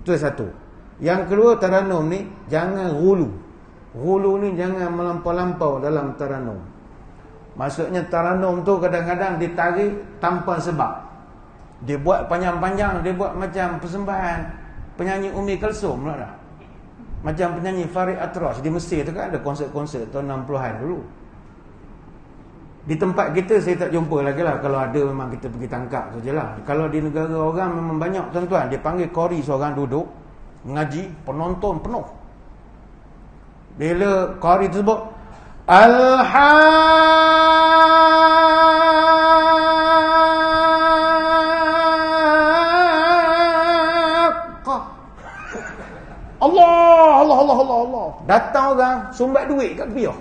Itu satu. Yang kedua, taranum ni jangan ghulu. Ghulu ni jangan melampau-lampau dalam taranum. Maksudnya taranum tu kadang-kadang ditarik tanpa sebab. Dia buat panjang-panjang, dia buat macam persembahan penyanyi Umi Kalsum pula dah. Macam penyanyi Farid Atras di Mesir tu kan ada konsert-konsert tahun 60-an dulu. Di tempat kita saya tak jumpa lagi lah. Kalau ada memang kita pergi tangkap sajalah. Kalau di negara orang memang banyak tuan-tuan. Dia panggil qari seorang duduk mengaji, penonton penuh. Bila qari tu sebut Allah. Datang orang sumbat duit kat piah.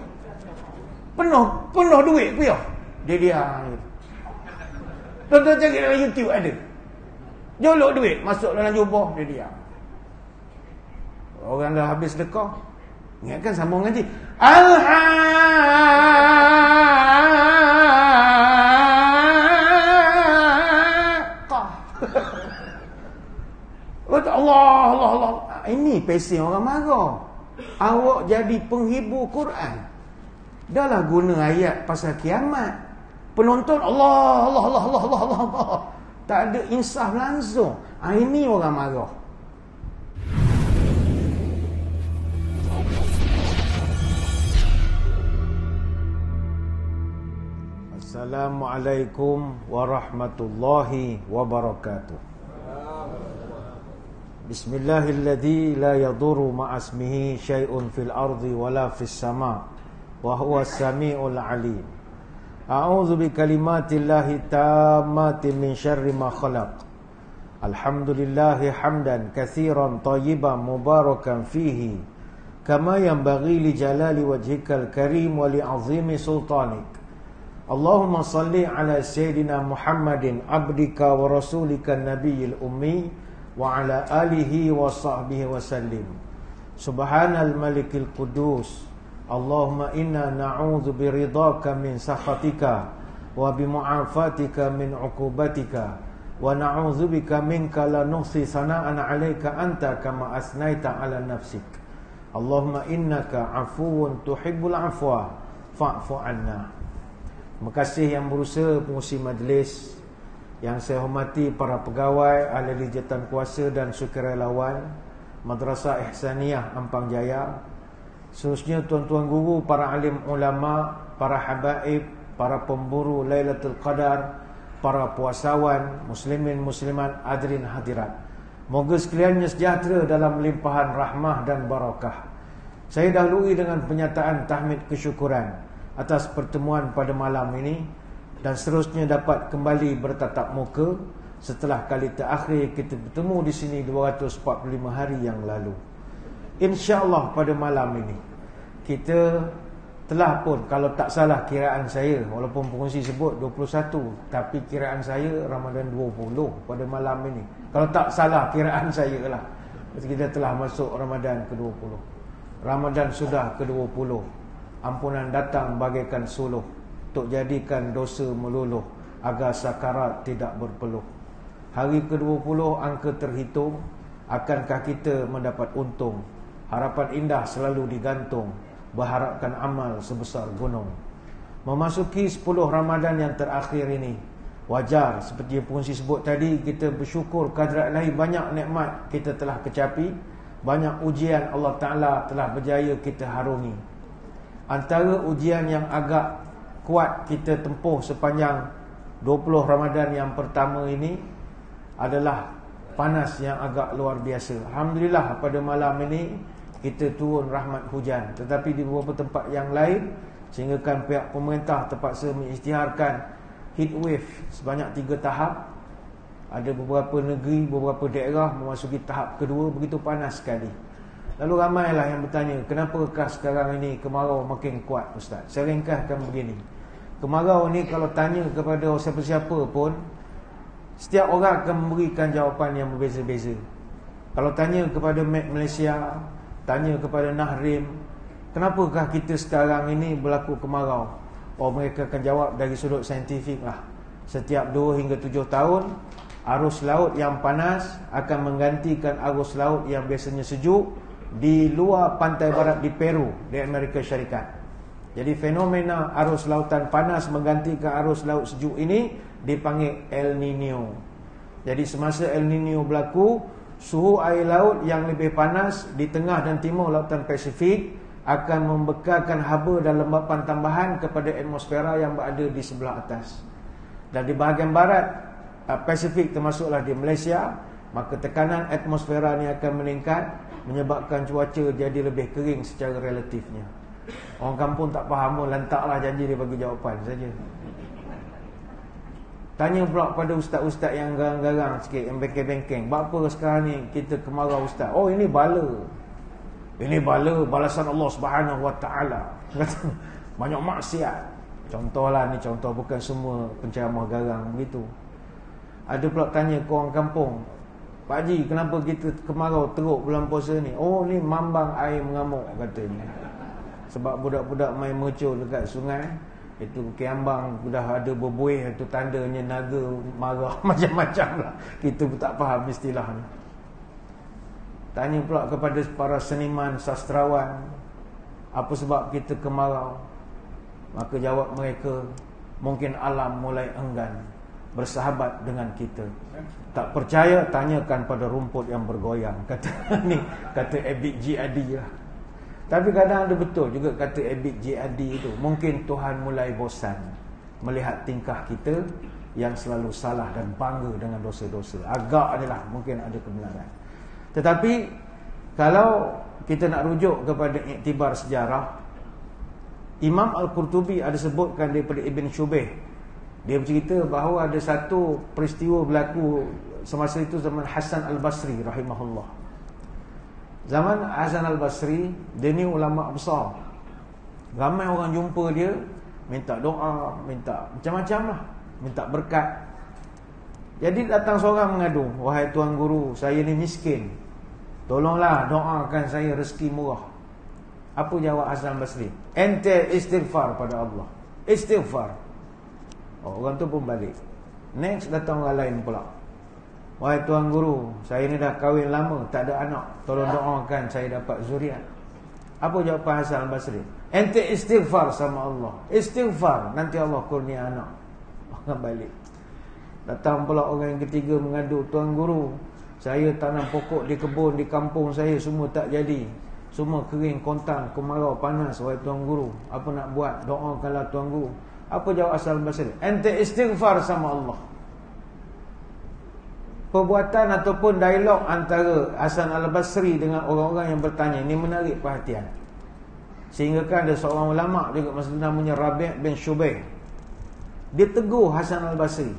Penuh duit piah. Dia diam. Tuan-tuan cari dalam YouTube ada. Jolok duit masuk dalam jubah, dia diam. Orang dah habis sedekah. Ingatkan sambung ngaji. Allah. Ini pesen orang marah. Awak jadi penghibur Quran. Dahlah guna ayat pasal kiamat. Penonton Allah. Tak ada insaf langsung. Ini orang marah. Assalamualaikum warahmatullahi wabarakatuh. Bismillahilladzi la yadurru ma'asmihi syai'un fil ardi wala fis sama' wa huwas sami'ul alim. A'udzu bi kalimatillahi tammati min syarri ma khalaq. Alhamdulillahi hamdan katsiran thayyiban mubarakan fihi kama yanbaghi li jalali wajhikal karim wa li 'azimi sultanik. Allahumma salli ala sayyidina Muhammadin abdika wa rasulika nabiyil ummi wa ala alihi wa sahbihi wa sallim. Subhanal malikil qudus. Allahumma inna na'udzu biridhaka min sakhatika wa bimu'afatika min 'uqubatika wa na'udzu bika minka la nuhsi sana'an 'alaika anta kama asnaita 'ala nafsik. Allahumma innaka 'afuwun tuhibbul 'afwa fa'fu 'anna. Terima kasih yang berusaha pengurusi majlis, yang saya hormati para pegawai, ahli jabatan kuasa dan sukarelawan Madrasah Ihsaniyah Ampang Jaya. Seterusnya tuan-tuan guru, para alim ulama, para habaib, para pemburu Lailatul Qadar, para puasawan, muslimin muslimat, hadirin hadirat. Moga sekaliannya sejahtera dalam limpahan rahmah dan barakah. Saya dahului dengan penyataan tahmid kesyukuran atas pertemuan pada malam ini, dan seterusnya dapat kembali bertatap muka setelah kali terakhir kita bertemu di sini 245 hari yang lalu. InsyaAllah pada malam ini kita telah pun, kalau tak salah kiraan saya, walaupun pengurusi sebut 21, tapi kiraan saya Ramadan 20 pada malam ini. Kalau tak salah kiraan saya lah, kita telah masuk Ramadan ke-20. Ramadan sudah ke-20. Ampunan datang bagaikan suluh, untuk jadikan dosa meluluh, agar sakarat tidak berpeluh. Hari ke-20 angka terhitung. Akankah kita mendapat untung? Harapan indah selalu digantung, berharapkan amal sebesar gunung. Memasuki 10 Ramadan yang terakhir ini, wajar seperti yang pengurusi sebut tadi, kita bersyukur kehadrat Ilahi. Banyak nikmat kita telah kecapi, banyak ujian Allah Ta'ala telah berjaya kita harungi. Antara ujian yang agak kuat kita tempuh sepanjang 20 Ramadan yang pertama ini adalah panas yang agak luar biasa. Alhamdulillah pada malam ini kita turun rahmat hujan. Tetapi di beberapa tempat yang lain, sehinggakan pihak pemerintah terpaksa mengisytiharkan heat wave sebanyak 3 tahap. Ada beberapa negeri, beberapa daerah memasuki tahap kedua, begitu panas sekali. Lalu ramailah yang bertanya, kenapakah sekarang ini kemarau makin kuat, Ustaz? Saya ringkaskan begini. Kemarau ni kalau tanya kepada siapa-siapa pun, setiap orang akan memberikan jawapan yang berbeza-beza. Kalau tanya kepada Malaysia, tanya kepada Nahrim, kenapakah kita sekarang ini berlaku kemarau? Oh, mereka akan jawab dari sudut saintifik lah. Setiap 2 hingga 7 tahun arus laut yang panas akan menggantikan arus laut yang biasanya sejuk di luar pantai barat di Peru, di Amerika Syarikat. Jadi fenomena arus lautan panas menggantikan arus laut sejuk ini dipanggil El Nino. Jadi semasa El Nino berlaku, suhu air laut yang lebih panas di tengah dan timur lautan Pasifik akan membekalkan haba dan lembapan tambahan kepada atmosfera yang berada di sebelah atas. Dan di bahagian barat Pasifik, termasuklah di Malaysia, maka tekanan atmosfera ni akan meningkat, menyebabkan cuaca jadi lebih kering secara relatifnya. Orang kampung tak faham pun, lantaklah janji dia bagi jawapan saja. Tanya pula pada ustaz-ustaz yang garang-garang sikit, yang bengkeng-bengkeng, apa sekarang ni kita kemarau ustaz? Oh, ini bala. Ini bala balasan Allah Subhanahu Wa Taala. Banyak maksiat. Contohlah ni, contoh, bukan semua penceramah garang begitu. Ada pula tanya ke orang kampung, Pak Haji, kenapa kita kemarau teruk bulan puasa ni? Oh, ni mambang air mengamuk katanya. Sebab budak-budak main mercur dekat sungai, itu kiambang dah ada berbuih, itu tandanya naga marah. Macam-macam lah. Kita pun tak faham istilah ni. Tanya pula kepada para seniman, sastrawan, apa sebab kita kemarau? Maka jawab mereka, mungkin alam mulai enggan bersahabat dengan kita. Tak percaya, tanyakan pada rumput yang bergoyang. Kata ni, kata Abid J.A.D lah. Tapi kadang ada betul juga kata Abid J.A.D itu. Mungkin Tuhan mulai bosan melihat tingkah kita yang selalu salah dan bangga dengan dosa-dosa. Agak adalah mungkin ada kebenaran. Tetapi kalau kita nak rujuk kepada iktibar sejarah, Imam Al-Qurtubi ada sebutkan daripada Ibn Shubeh. Dia bercerita bahawa ada satu peristiwa berlaku semasa itu zaman Hasan Al-Basri rahimahullah. Zaman Hasan Al-Basri, dia ni ulama besar. Ramai orang jumpa dia, minta doa, minta macam-macam lah, minta berkat. Jadi datang seorang mengadu, wahai tuan guru, saya ni miskin, tolonglah doakan saya rezeki murah. Apa jawab Hasan Al-Basri? Ente istighfar pada Allah. Istighfar. Oh, orang tu pun balik. Next datang orang lain pula, wahai tuan guru, saya ni dah kahwin lama, tak ada anak, tolong doakan saya dapat zuriat. Apa jawapan Hasan Al-Basri? Ente istighfar sama Allah. Istighfar, nanti Allah kurnia anak. Orang balik. Datang pula orang yang ketiga mengadu, tuan guru, saya tanam pokok di kebun di kampung saya semua tak jadi, semua kering kontang, kemarau panas, wahai tuan guru, apa nak buat? Doakanlah tuan guru. Apa jawab Hasan Al-Basri? Ente istighfar sama Allah. Perbuatan ataupun dialog antara Hasan Al-Basri dengan orang-orang yang bertanya ini menarik perhatian. Sehingga kan ada seorang ulama juga masa itu namanya Rabi' bin Shubeh. Dia tegur Hasan Al-Basri.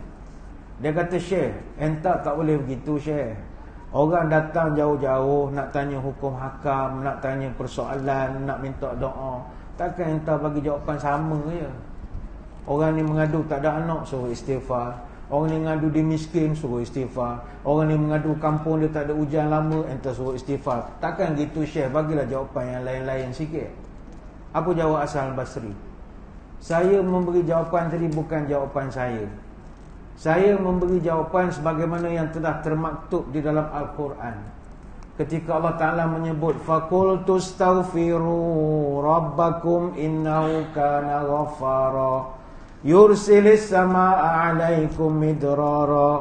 Dia kata, Syekh, entah tak boleh begitu, Syekh. Orang datang jauh-jauh nak tanya hukum hakam, nak tanya persoalan, nak minta doa. Takkan entah bagi jawapan sama je. Orang ni mengadu tak ada anak, suruh istighfar. Orang ni mengadu dia miskin, suruh istighfar. Orang ni mengadu kampung dia tak ada hujan lama, entah suruh istighfar. Takkan gitu, Syekh, bagilah jawapan yang lain-lain sikit. Apa jawab Hasan Al-Basri? Saya memberi jawapan tadi bukan jawapan saya. Saya memberi jawapan sebagaimana yang telah termaktub di dalam Al-Quran. Ketika Allah Ta'ala menyebut, فَقُلْتُ اسْتَغْفِرُوا رَبَّكُمْ إِنَّهُ كَانَ غَفَّارًا يُرْسِلِ السَّمَاءَ عَلَيْكُمْ مِدْرَارًا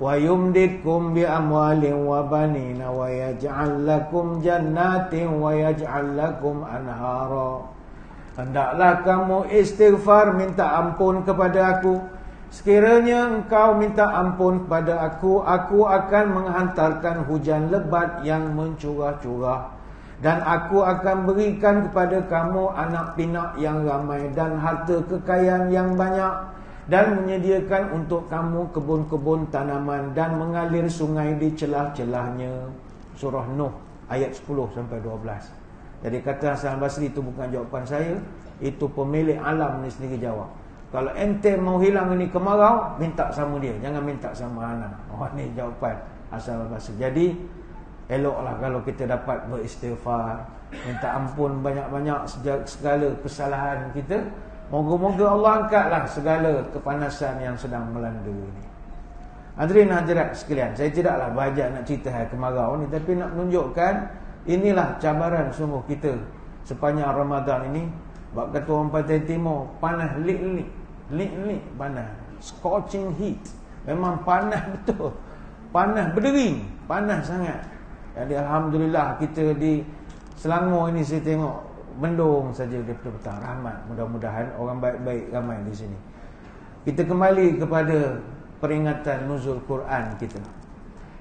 وَيُمْدِدْكُمْ بِأَمْوَالٍ وَبَنِينَ وَيَجْعَلْ لَكُمْ جَنَّاتٍ وَيَجْعَلْ لَكُمْ أَنْهَارًا. Hendaklah kamu istighfar, minta ampun kepada aku. Sekiranya engkau minta ampun kepada aku akan menghantarkan hujan lebat yang mencurah-curah. Dan aku akan berikan kepada kamu anak pinak yang ramai dan harta kekayaan yang banyak. Dan menyediakan untuk kamu kebun-kebun tanaman dan mengalir sungai di celah-celahnya. Surah Nuh ayat 10-12. Jadi kata Hasan Al-Basri, itu bukan jawapan saya, itu pemilik alam ni sendiri jawab. Kalau ente mau hilang ini kemarau, minta sama dia, jangan minta sama anak. Oh, ni jawapan Hasan Al-Basri. Jadi eloklah kalau kita dapat beristighfar, minta ampun banyak-banyak segala kesalahan kita. Moga-moga Allah angkatlah segala kepanasan yang sedang melanda ini. Hadirin hadirat sekalian, saya tidaklah berhajat nak cerita hari kemarau ni, tapi nak menunjukkan inilah cabaran sungguh kita sepanjang Ramadan ini. Bab kata orang Pantai Timur, panas lik-lik, lik-lik panas, scorching heat. Memang panas betul, panas berdering, panas sangat. Jadi alhamdulillah kita di Selangor ini saya tengok mendung saja daripada petang. Rahmat, mudah-mudahan orang baik-baik ramai di sini. Kita kembali kepada peringatan nuzul Quran kita.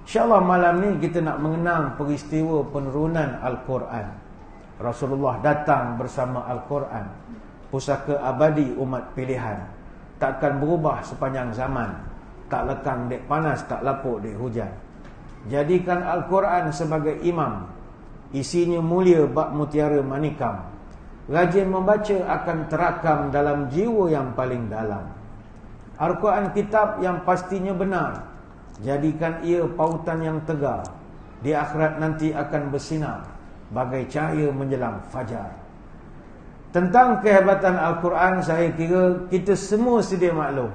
InsyaAllah malam ni kita nak mengenang peristiwa penurunan Al-Quran. Rasulullah datang bersama Al-Quran, pusaka abadi umat pilihan, takkan berubah sepanjang zaman, tak lekang dek panas, tak lapuk dek hujan. Jadikan Al-Quran sebagai imam, isinya mulia bak mutiara manikam. Rajin membaca akan terakam dalam jiwa yang paling dalam. Al-Quran kitab yang pastinya benar, jadikan ia pautan yang tegar. Di akhirat nanti akan bersinar bagai cahaya menjelang fajar. Tentang kehebatan Al-Quran, saya kira kita semua sedia maklum.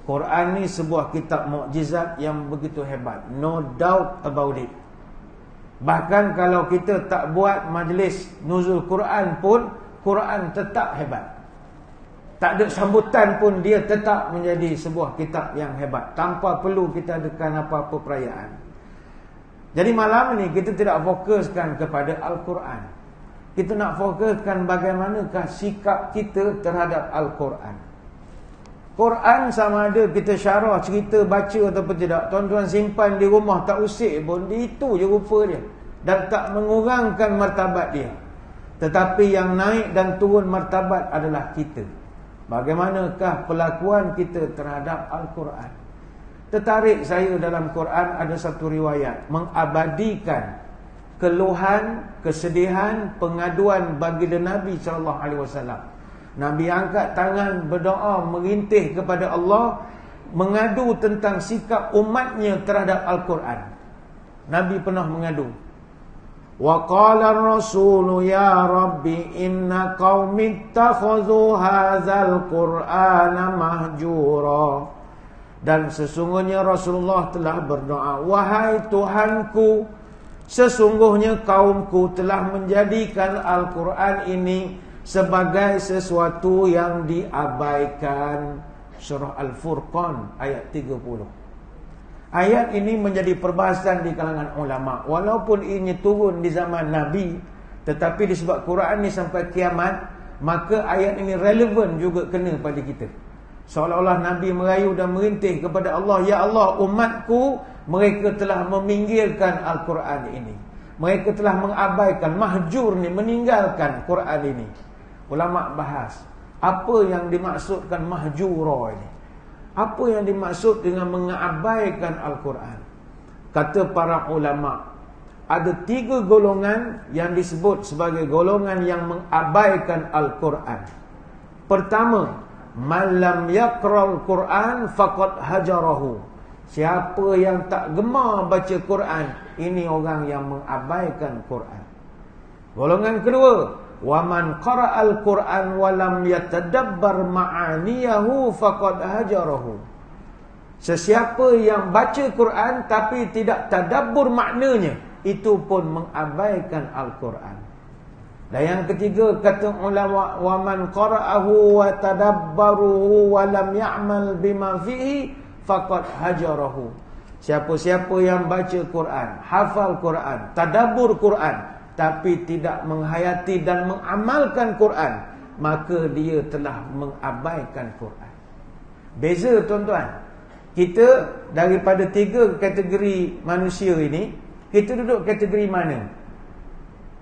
Quran ni sebuah kitab mukjizat yang begitu hebat, no doubt about it. Bahkan kalau kita tak buat majlis nuzul Quran pun, Quran tetap hebat. Tak ada sambutan pun, dia tetap menjadi sebuah kitab yang hebat, tanpa perlu kita adakan apa-apa perayaan. Jadi malam ni kita tidak fokuskan kepada Al-Quran. Kita nak fokuskan bagaimanakah sikap kita terhadap Al-Quran. Quran sama ada kita syarah, cerita, baca ataupun tidak, tuan-tuan simpan di rumah tak usik pun, itu je rupa dia, dan tak mengurangkan martabat dia. Tetapi yang naik dan turun martabat adalah kita. Bagaimanakah perlakuan kita terhadap Al-Quran. Tertarik saya dalam Quran ada satu riwayat mengabadikan keluhan, kesedihan, pengaduan baginda Nabi SAW. Nabi angkat tangan berdoa, merintih kepada Allah, mengadu tentang sikap umatnya terhadap Al-Quran. Nabi pernah mengadu. Wa qala ar-rasulu ya rabbi inna qaumi ittakhadhu hadzal qur'ana mahjura. Dan sesungguhnya Rasulullah telah berdoa, wahai Tuhanku, sesungguhnya kaumku telah menjadikan Al-Quran ini sebagai sesuatu yang diabaikan. Surah Al-Furqan ayat 30. Ayat ini menjadi perbahasan di kalangan ulama. Walaupun ini turun di zaman Nabi, tetapi disebab Quran ini sampai kiamat, maka ayat ini relevan juga kena pada kita. Seolah-olah Nabi merayu dan merintih kepada Allah, ya Allah, umatku, mereka telah meminggirkan Al-Quran ini. Mereka telah mengabaikan, mahjur ni, meninggalkan Quran ini. Ulama bahas, apa yang dimaksudkan mahjura ini? Apa yang dimaksud dengan mengabaikan Al-Quran? Kata para ulama, ada 3 golongan yang disebut sebagai golongan yang mengabaikan Al-Quran. Pertama, man lam yaqra'ul Quran faqad hajarahu. Siapa yang tak gemar baca Quran, ini orang yang mengabaikan Quran. Golongan kedua, wa man qara'al Quran wa lam yatadabbar ma'aniyahu faqad hajarahu. Sesiapa yang baca Quran tapi tidak tadabbur maknanya, itu pun mengabaikan Al-Quran. Dan yang ketiga kata ulama, wa man qara'ahu wa tadabbaruhu wa lam ya'mal bima fihi faqad hajarahu. Siapa-siapa yang baca Quran, hafal Quran, tadabbur Quran, tapi tidak menghayati dan mengamalkan Quran, maka dia telah mengabaikan Quran. Beza tuan-tuan. Kita daripada 3 kategori manusia ini, kita duduk kategori mana?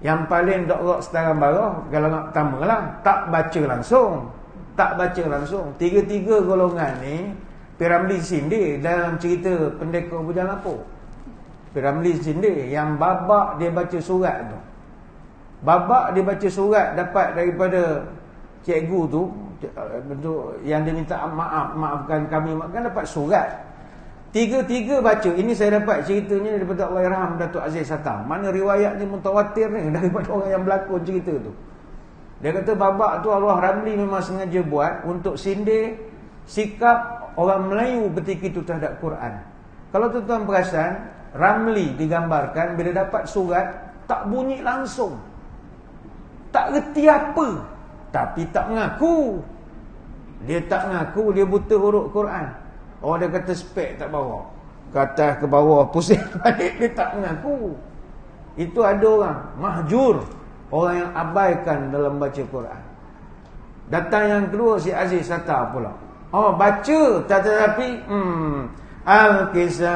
Yang paling dok setarang barah, golongan pertama lah, tak baca langsung. Tak baca langsung. 3 golongan ni Piramli sindir dalam cerita Pendekar Bujang Lapuk. Piramli sindir yang babak dia baca surat tu. Babak dia baca surat dapat daripada cikgu tu, bentuk yang dia minta maafkan kami, maafkan, dapat surat. 3 baca. Ini saya dapat ceritanya daripada Allahyarham Datuk Aziz Satam. Mana riwayatnya mutawatir ni daripada orang yang berlakon cerita tu. Dia kata babak tu Allah Ramli memang sengaja buat untuk sindir sikap orang Melayu ketika itu terhadap Quran. Kalau tuan-tuan perasan, Ramli digambarkan bila dapat surat tak bunyi langsung, tak reti apa, tapi tak mengaku. Dia tak mengaku dia buta huruf Quran. Orang dia kata spek tak bawa, ke atas ke bawah pusing balik, dia tak mengaku. Itu ada orang mahjur, orang yang abaikan dalam baca Quran. Datang yang kedua si Aziz kata pula, oh baca tetapi Al-Kisah,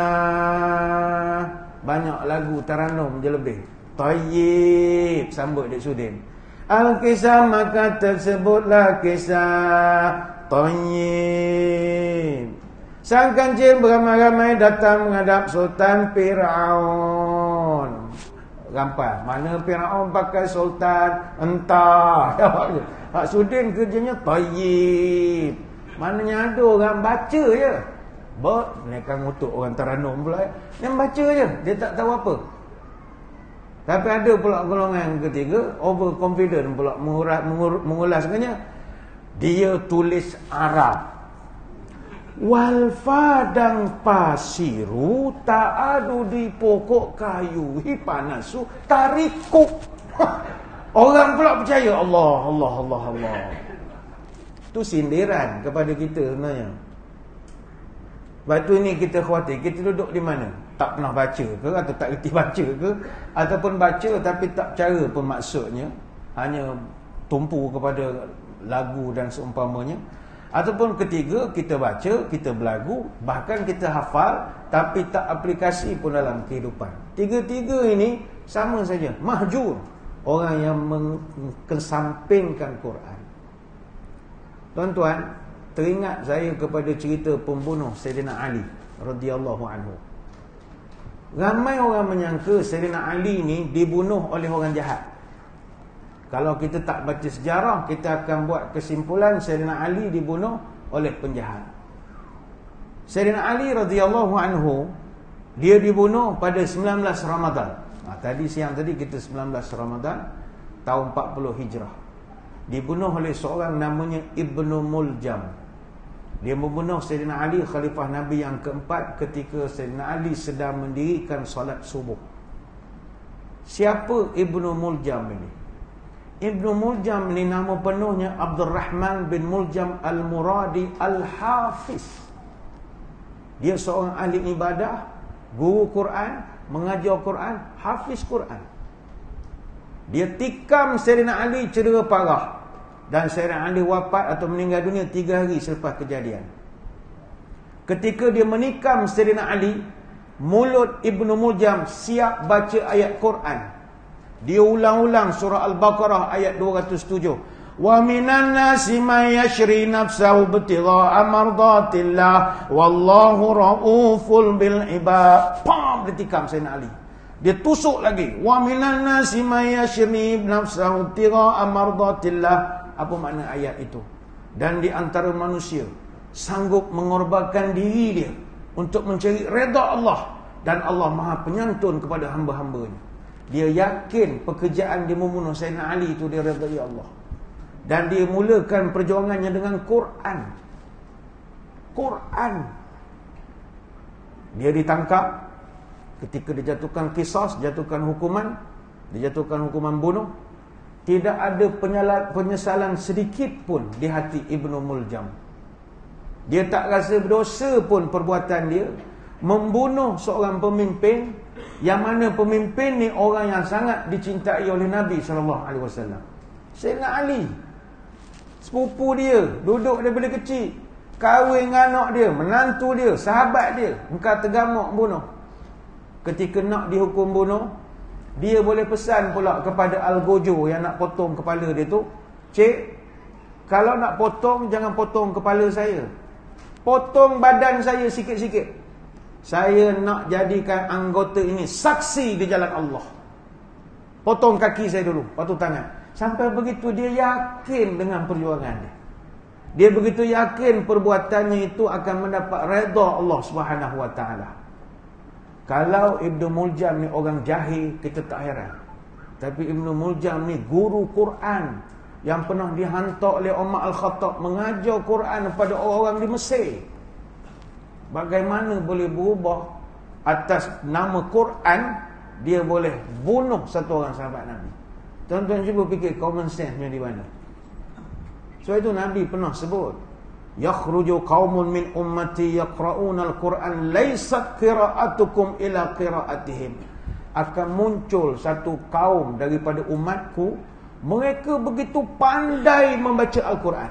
banyak lagu taranum je lebih. Tayyib, sambut Dek Sudin. Al-Kisah maka tersebutlah kisah Tayyib. Sang kancil beramai-ramai datang menghadap Sultan Fir'aun. Rampai, mana Fir'aun pakai sultan? Entah. Pak Sudin kerjanya Tayyib. Maknanya ada orang baca je. Mereka ngutuk orang Taranum pula. Yang baca je, dia tak tahu apa. Tapi ada pula golongan ketiga, overconfident pula mengulaskannya. Dia tulis Arab. Wal fadang pasiru ta'adu di pokok kayu hipanasu tariku. Orang pula percaya Allah. Itu sindiran kepada kita sebenarnya. Sebab tu ni kita khawatir, kita duduk di mana? Tak pernah baca ke, atau tak reti baca ke, ataupun baca tapi tak cara pun maksudnya, hanya tumpu kepada lagu dan seumpamanya. Ataupun ketiga, kita baca, kita berlagu, bahkan kita hafal tapi tak aplikasi pun dalam kehidupan. Tiga-tiga ini sama saja, mahjur, orang yang mengesampingkan Quran. Tuan-tuan, teringat saya kepada cerita pembunuh Sayyidina Ali radhiyallahu anhu. Ramai orang menyangka Sayyidina Ali ni dibunuh oleh orang jahat. Kalau kita tak baca sejarah, kita akan buat kesimpulan Sayyidina Ali dibunuh oleh penjahat. Sayyidina Ali radhiyallahu anhu, dia dibunuh pada 19 Ramadan. Tadi siang tadi kita 19 Ramadan tahun 40 Hijrah. Dibunuh oleh seorang namanya Ibnu Muljam. Dia membunuh Sayyidina Ali, khalifah Nabi yang keempat, ketika Sayyidina Ali sedang mendirikan solat subuh. Siapa Ibnu Muljam ini? Ibnu Muljam ini nama penuhnya Abdul Rahman bin Muljam Al-Muradi Al-Hafiz. Dia seorang ahli ibadah, guru Quran, mengajar Quran, hafiz Quran. Dia tikam Sayyidina Ali cedera parah, dan Sayyidina Ali wafat atau meninggal dunia 3 hari selepas kejadian. Ketika dia menikam Sayyidina Ali, mulut Ibnu Muljam siap baca ayat Quran. Dia ulang-ulang surah Al-Baqarah ayat 207. Wa minan nasi may yashri nafsahu ibtigha'a mardatillah wallahu rauful bil ibad. Pam, ditikam Sayyidina Ali. Dia tusuk lagi. Wa minan nasi may yashri nafsahu ibtigha'a mardatillah. Apa makna ayat itu? Dan di antara manusia sanggup mengorbankan diri dia untuk mencari redha Allah, dan Allah Maha penyantun kepada hamba-hambanya. Dia yakin pekerjaan dia membunuh Sayyidina Ali itu diredai Allah. Dan dia mulakan perjuangannya dengan Quran. Dia ditangkap. Ketika dijatuhkan qisas, jatuhkan hukuman, dijatuhkan hukuman bunuh, tidak ada penyesalan sedikit pun di hati Ibnu Muljam. Dia tak rasa berdosa pun perbuatan dia membunuh seorang pemimpin, yang mana pemimpin ni orang yang sangat dicintai oleh Nabi SAW. Sayyidina Ali, sepupu dia, duduk daripada kecil, kahwin dengan anak dia, menantu dia, sahabat dia, engkau tergamak bunuh. Ketika nak dihukum bunuh, dia boleh pesan pula kepada Al-Gojo yang nak potong kepala dia tu, cik, kalau nak potong, jangan potong kepala saya, potong badan saya sikit-sikit. Saya nak jadikan anggota ini saksi di jalan Allah. Potong kaki saya dulu, lepas tu tangan. Sampai begitu dia yakin dengan perjuangan dia. Dia begitu yakin perbuatannya itu akan mendapat redha Allah Subhanahu Wa Taala. Kalau Ibnu Muljam ni orang jahil, kita tak heran. Tapi Ibnu Muljam ni guru Quran yang pernah dihantar oleh Umar Al-Khattab mengajar Quran kepada orang-orang di Mesir. Bagaimana boleh berubah atas nama Quran, dia boleh bunuh satu orang sahabat Nabi. Tuan-tuan cuba fikir common sense-nya di mana. Sebab itu Nabi pernah sebut, yakhruju qaumun min ummati yaqra'una al-Quran laysat qira'atukum ila qira'atihim. Akan muncul satu kaum daripada umatku, mereka begitu pandai membaca Al-Quran,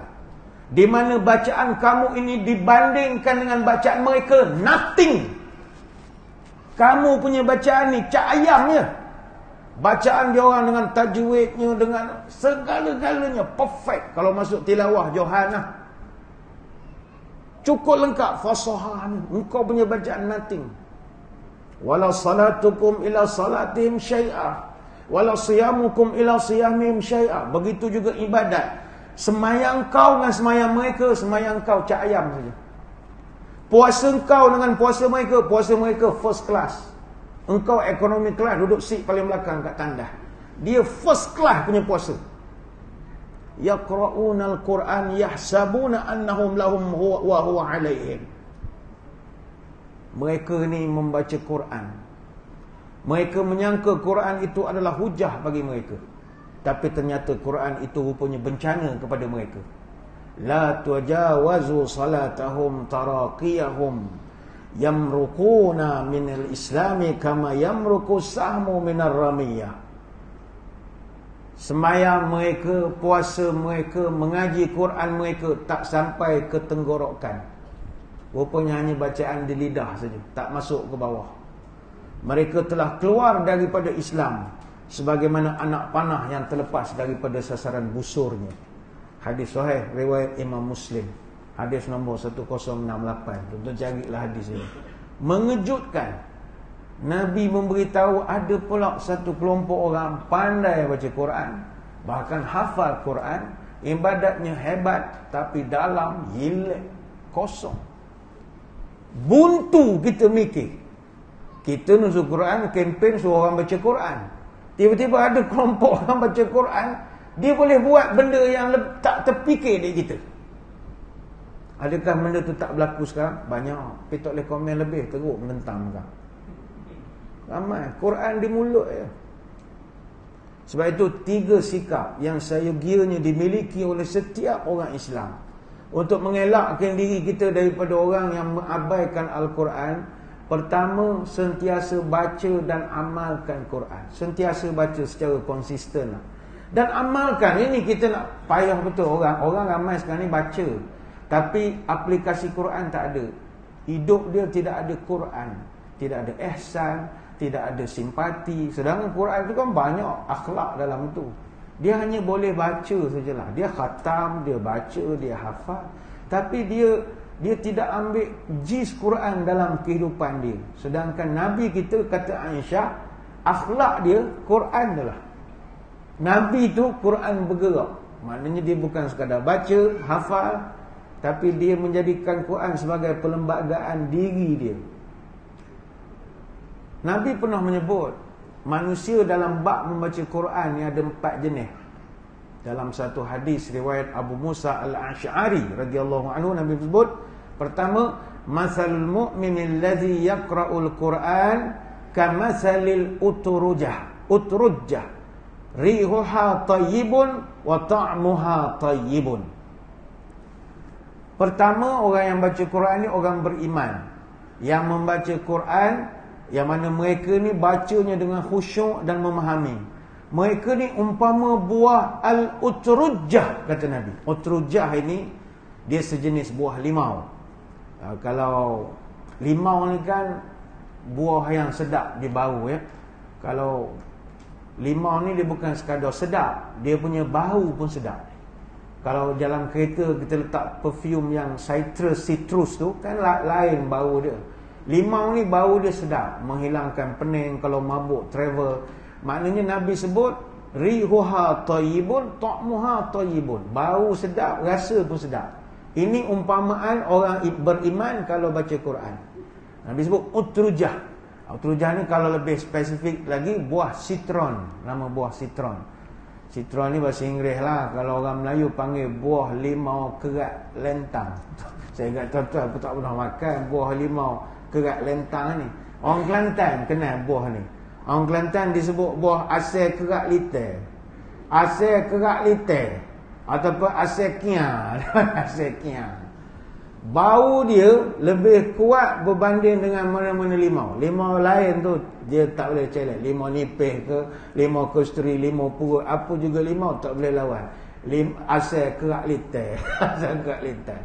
di mana bacaan kamu ini dibandingkan dengan bacaan mereka nothing. Kamu punya bacaan ni cak ayam je. Bacaan dia orang dengan tajwidnya, dengan segala-galanya perfect. Kalau masuk tilawah Johanah, cukup lengkap fasahah. Engkau punya bacaan nothing. Wala salatukum ila salatihim syai'ah, wala siyamukum ila siyamihim syai'ah. Begitu juga ibadat. Semayang kau dengan semayang mereka, semayang kau cak ayam saja. Puasa kau dengan puasa mereka first class. Engkau ekonomi kelas, duduk seat paling belakang kat tandas. Dia first class punya puasa. Yaqra'una al-Quran yahsabuna annahum lahum wa huwa alaihim. Mereka ni membaca Quran, mereka menyangka Quran itu adalah hujah bagi mereka, tapi ternyata Quran itu rupanya bencana kepada mereka. La tujawazu salatahum taraqiyahum yamruquna minal islami kama yamruqu sahmu minar ramiyah. Sembahyang mereka, puasa mereka, mengaji Quran mereka tak sampai ke tenggorokan. Rupanya hanya bacaan di lidah saja, tak masuk ke bawah. Mereka telah keluar daripada Islam sebagaimana anak panah yang terlepas daripada sasaran busurnya. Hadis sahih riwayat Imam Muslim, hadis nombor 1068. Tuan-tuan carilah hadis ini. Mengejutkan. Nabi memberitahu ada pula satu kelompok orang pandai baca Quran, bahkan hafal Quran, ibadatnya hebat, tapi dalam hilang, kosong. Buntu kita mikir. Kita nusuk Quran, kempen suruh orang baca Quran. Tiba-tiba ada kelompok orang baca Quran, dia boleh buat benda yang tak terfikir di kita. Adakah benda tu tak berlaku sekarang? Banyak. Tapi tak boleh komen lebih, teruk menentang kan. Ramai. Quran di mulut je. Sebab itu 3 sikap yang seyogianya dimiliki oleh setiap orang Islam untuk mengelakkan diri kita daripada orang yang mengabaikan Al-Quran. Pertama, sentiasa baca dan amalkan Quran. Sentiasa baca secara konsisten. Dan amalkan. Ini kita nak payah betul orang. Orang ramai sekarang ni baca, tapi aplikasi Quran tak ada. Hidup dia tidak ada Quran, tidak ada ihsan, tidak ada simpati. Sedangkan Quran tu kan banyak akhlak dalam tu. Dia hanya boleh baca sajalah. Dia khatam, dia baca, dia hafal, tapi dia tidak ambil jis Quran dalam kehidupan dia. Sedangkan Nabi kita, kata Aisyah, akhlak dia Quran adalah. Nabi tu Quran bergerak. Maknanya dia bukan sekadar baca, hafal, tapi dia menjadikan Quran sebagai perlembagaan diri dia. Nabi pernah menyebut manusia dalam bab membaca Quran ni ada 4 jenis. Dalam satu hadis riwayat Abu Musa al-Asy'ari radhiyallahu anhu, Nabi sebut, pertama, masalul mu'minil ladzi yaqra'ul Quran kamasalil utrujah rihuha tayyibun wa ta'muha tayyibun. Pertama, orang yang baca Quran ni orang beriman, yang membaca Quran, yang mana mereka ni bacanya dengan khusyuk dan memahami. Mereka ni umpama buah al-utrujah, kata Nabi. Utrujah ini dia sejenis buah limau. Kalau limau ni kan buah yang sedap di bau ya. Kalau limau ni dia bukan sekadar sedap, dia punya bau pun sedap. Kalau dalam kereta kita letak perfume yang citrus tu kan lain bau dia. Limau ni bau dia sedap, menghilangkan pening kalau mabuk travel. Maknanya Nabi sebut rihuha tayyibun ta'muha tayyibun. Bau sedap, rasa pun sedap. Ini umpamaan orang beriman kalau baca Quran. Nabi sebut utrujah. Utrujah ni kalau lebih spesifik lagi buah citron, nama buah citron. Citron ni bahasa Inggeris lah. Kalau orang Melayu panggil buah limau kerat lentang. Saya ingat tuan-tuan aku tak pernah makan buah limau kerat lentang ni. Orang Kelantan kenal buah ni. Orang Kelantan disebut buah asal kerak litar. Asal kerak litar ataupun asal kia. Asal kia. Bau dia lebih kuat berbanding dengan mana-mana limau. Limau lain tu dia tak boleh challenge. Limau nipis ke, limau kasturi, limau purut, apa juga limau tak boleh lawan. Asal kerak litar. Asal kerak litar.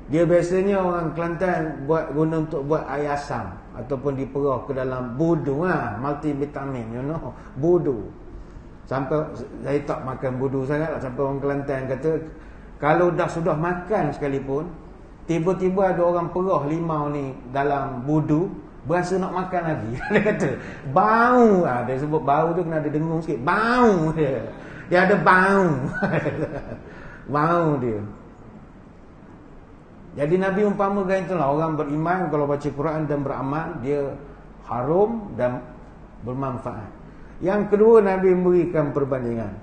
Dia biasanya orang Kelantan guna untuk buat air asam ataupun diperah ke dalam budu multivitamin, you know, budu. Sampai saya tak makan budu sangat lah, sampai orang Kelantan kata kalau sudah makan sekalipun, tiba-tiba ada orang perah limau ni dalam budu, berasa nak makan lagi. Dia kata bau, dia sebut bau tu kena ada dengung sikit, bau dia. Dia ada bau. Bau dia. Jadi Nabi umpamakan itulah, orang beriman kalau baca Quran dan beramal, dia harum dan bermanfaat. Yang kedua, Nabi memberikan perbandingan.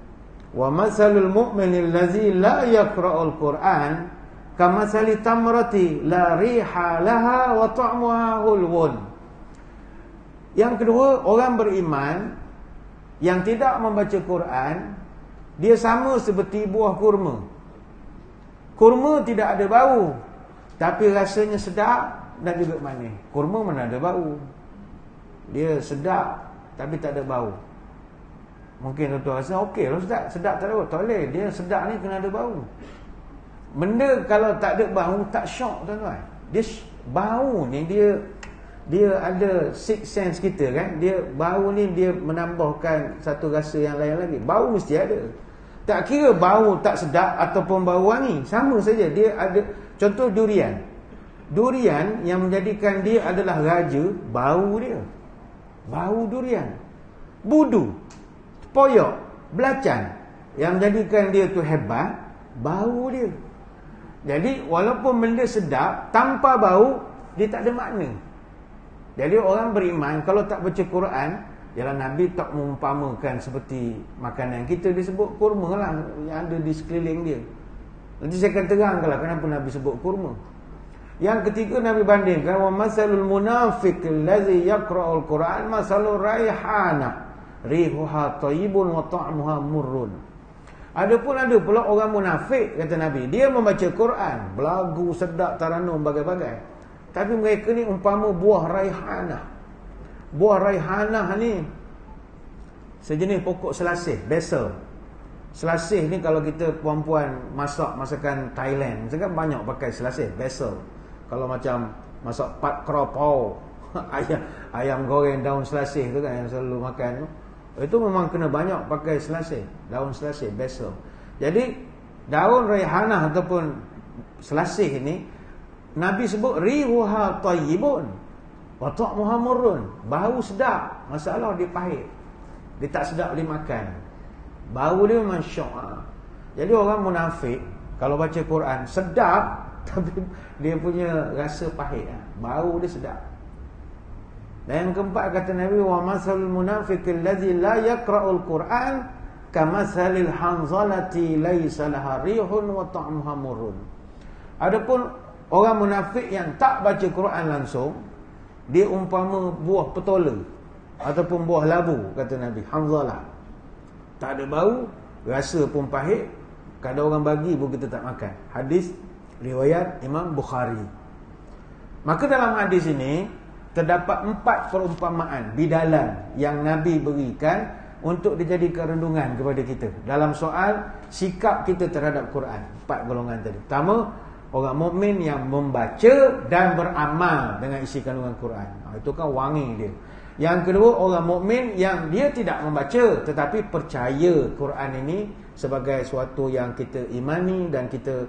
Wa masalul mu'minil ladzi la yaqra'ul Quran kamasali tamrati la riha laha wa ta'muha hulwun. Yang kedua, orang beriman yang tidak membaca Quran, dia sama seperti buah kurma. Kurma tidak ada bau, tapi rasanya sedap dan juga manis. Kurma mana ada bau. Dia sedap tapi tak ada bau. Mungkin tuan-tuan rasa okey lah sedap. Sedap tak ada bau. Tak boleh. Dia sedap ni kena ada bau. Benda kalau tak ada bau tak syok tuan-tuan. Dia bau ni dia ada six sense kita kan. Dia bau ni dia menambahkan satu rasa yang lain lagi. Bau mesti ada. Tak kira bau tak sedap ataupun bau wangi, sama saja. Dia ada. Contoh durian. Durian yang menjadikan dia adalah raja, bau dia. Bau durian. Budu, poyok, belacan, yang menjadikan dia tu hebat, bau dia. Jadi walaupun benda sedap, tanpa bau, dia tak ada makna. Jadi orang beriman kalau tak baca Quran, ialah Nabi tak mengumpamakan seperti makanan kita disebut kurma lah yang ada di sekeliling dia. Nanti saya akan terangkanlah kenapa Nabi sebut kurma. Yang ketiga, Nabi bandingkan wa masalul munafiq allazi yaqra'ul Quran masalur raihana rihuha thayyibun wa ta'muha murrun. Adapun ada pula orang munafik, kata Nabi, dia membaca Quran, belagu sedap taranum bagai-bagai, tapi mereka ni umpama buah raihanah. Buah raihanah ni sejenis pokok selasih, basil. Selasih ni kalau kita perempuan masak masakan Thailand, misalkan banyak pakai selasih, basil. Kalau macam masak pat keropau, ayam goreng daun selasih tu kan yang selalu makan tu, itu memang kena banyak pakai selasih, daun selasih, basil. Jadi daun raihanah ataupun selasih ni Nabi sebut rihuha thayyibun wa ta'muha murrun. Bau sedap, masalah dia pahit. Dia tak sedap dimakan. Bau dia memang syok. Jadi orang munafik kalau baca Quran sedap, tapi dia punya rasa pahit. Bau dia sedap. Dan yang keempat kata Nabi, wa masalul munafiqil ladzi la yaqra'ul Quran kamasalil hanzalati laisa laha rihun wa ta'muha murrun. Adapun orang munafik yang tak baca Quran langsung, dia umpama buah petola ataupun buah labu, kata Nabi, hanzalah. Tak ada bau, rasa pun pahit, kadang orang bagi pun kita tak makan. Hadis riwayat Imam Bukhari. Maka dalam hadis ini terdapat 4 perumpamaan bidalan yang Nabi berikan untuk dijadikan renungan kepada kita dalam soal sikap kita terhadap Quran. 4 golongan tadi. Pertama, orang mukmin yang membaca dan beramal dengan isi kandungan Quran. Itu kan wangi dia. Yang kedua, orang mukmin yang dia tidak membaca tetapi percaya Quran ini sebagai suatu yang kita imani dan kita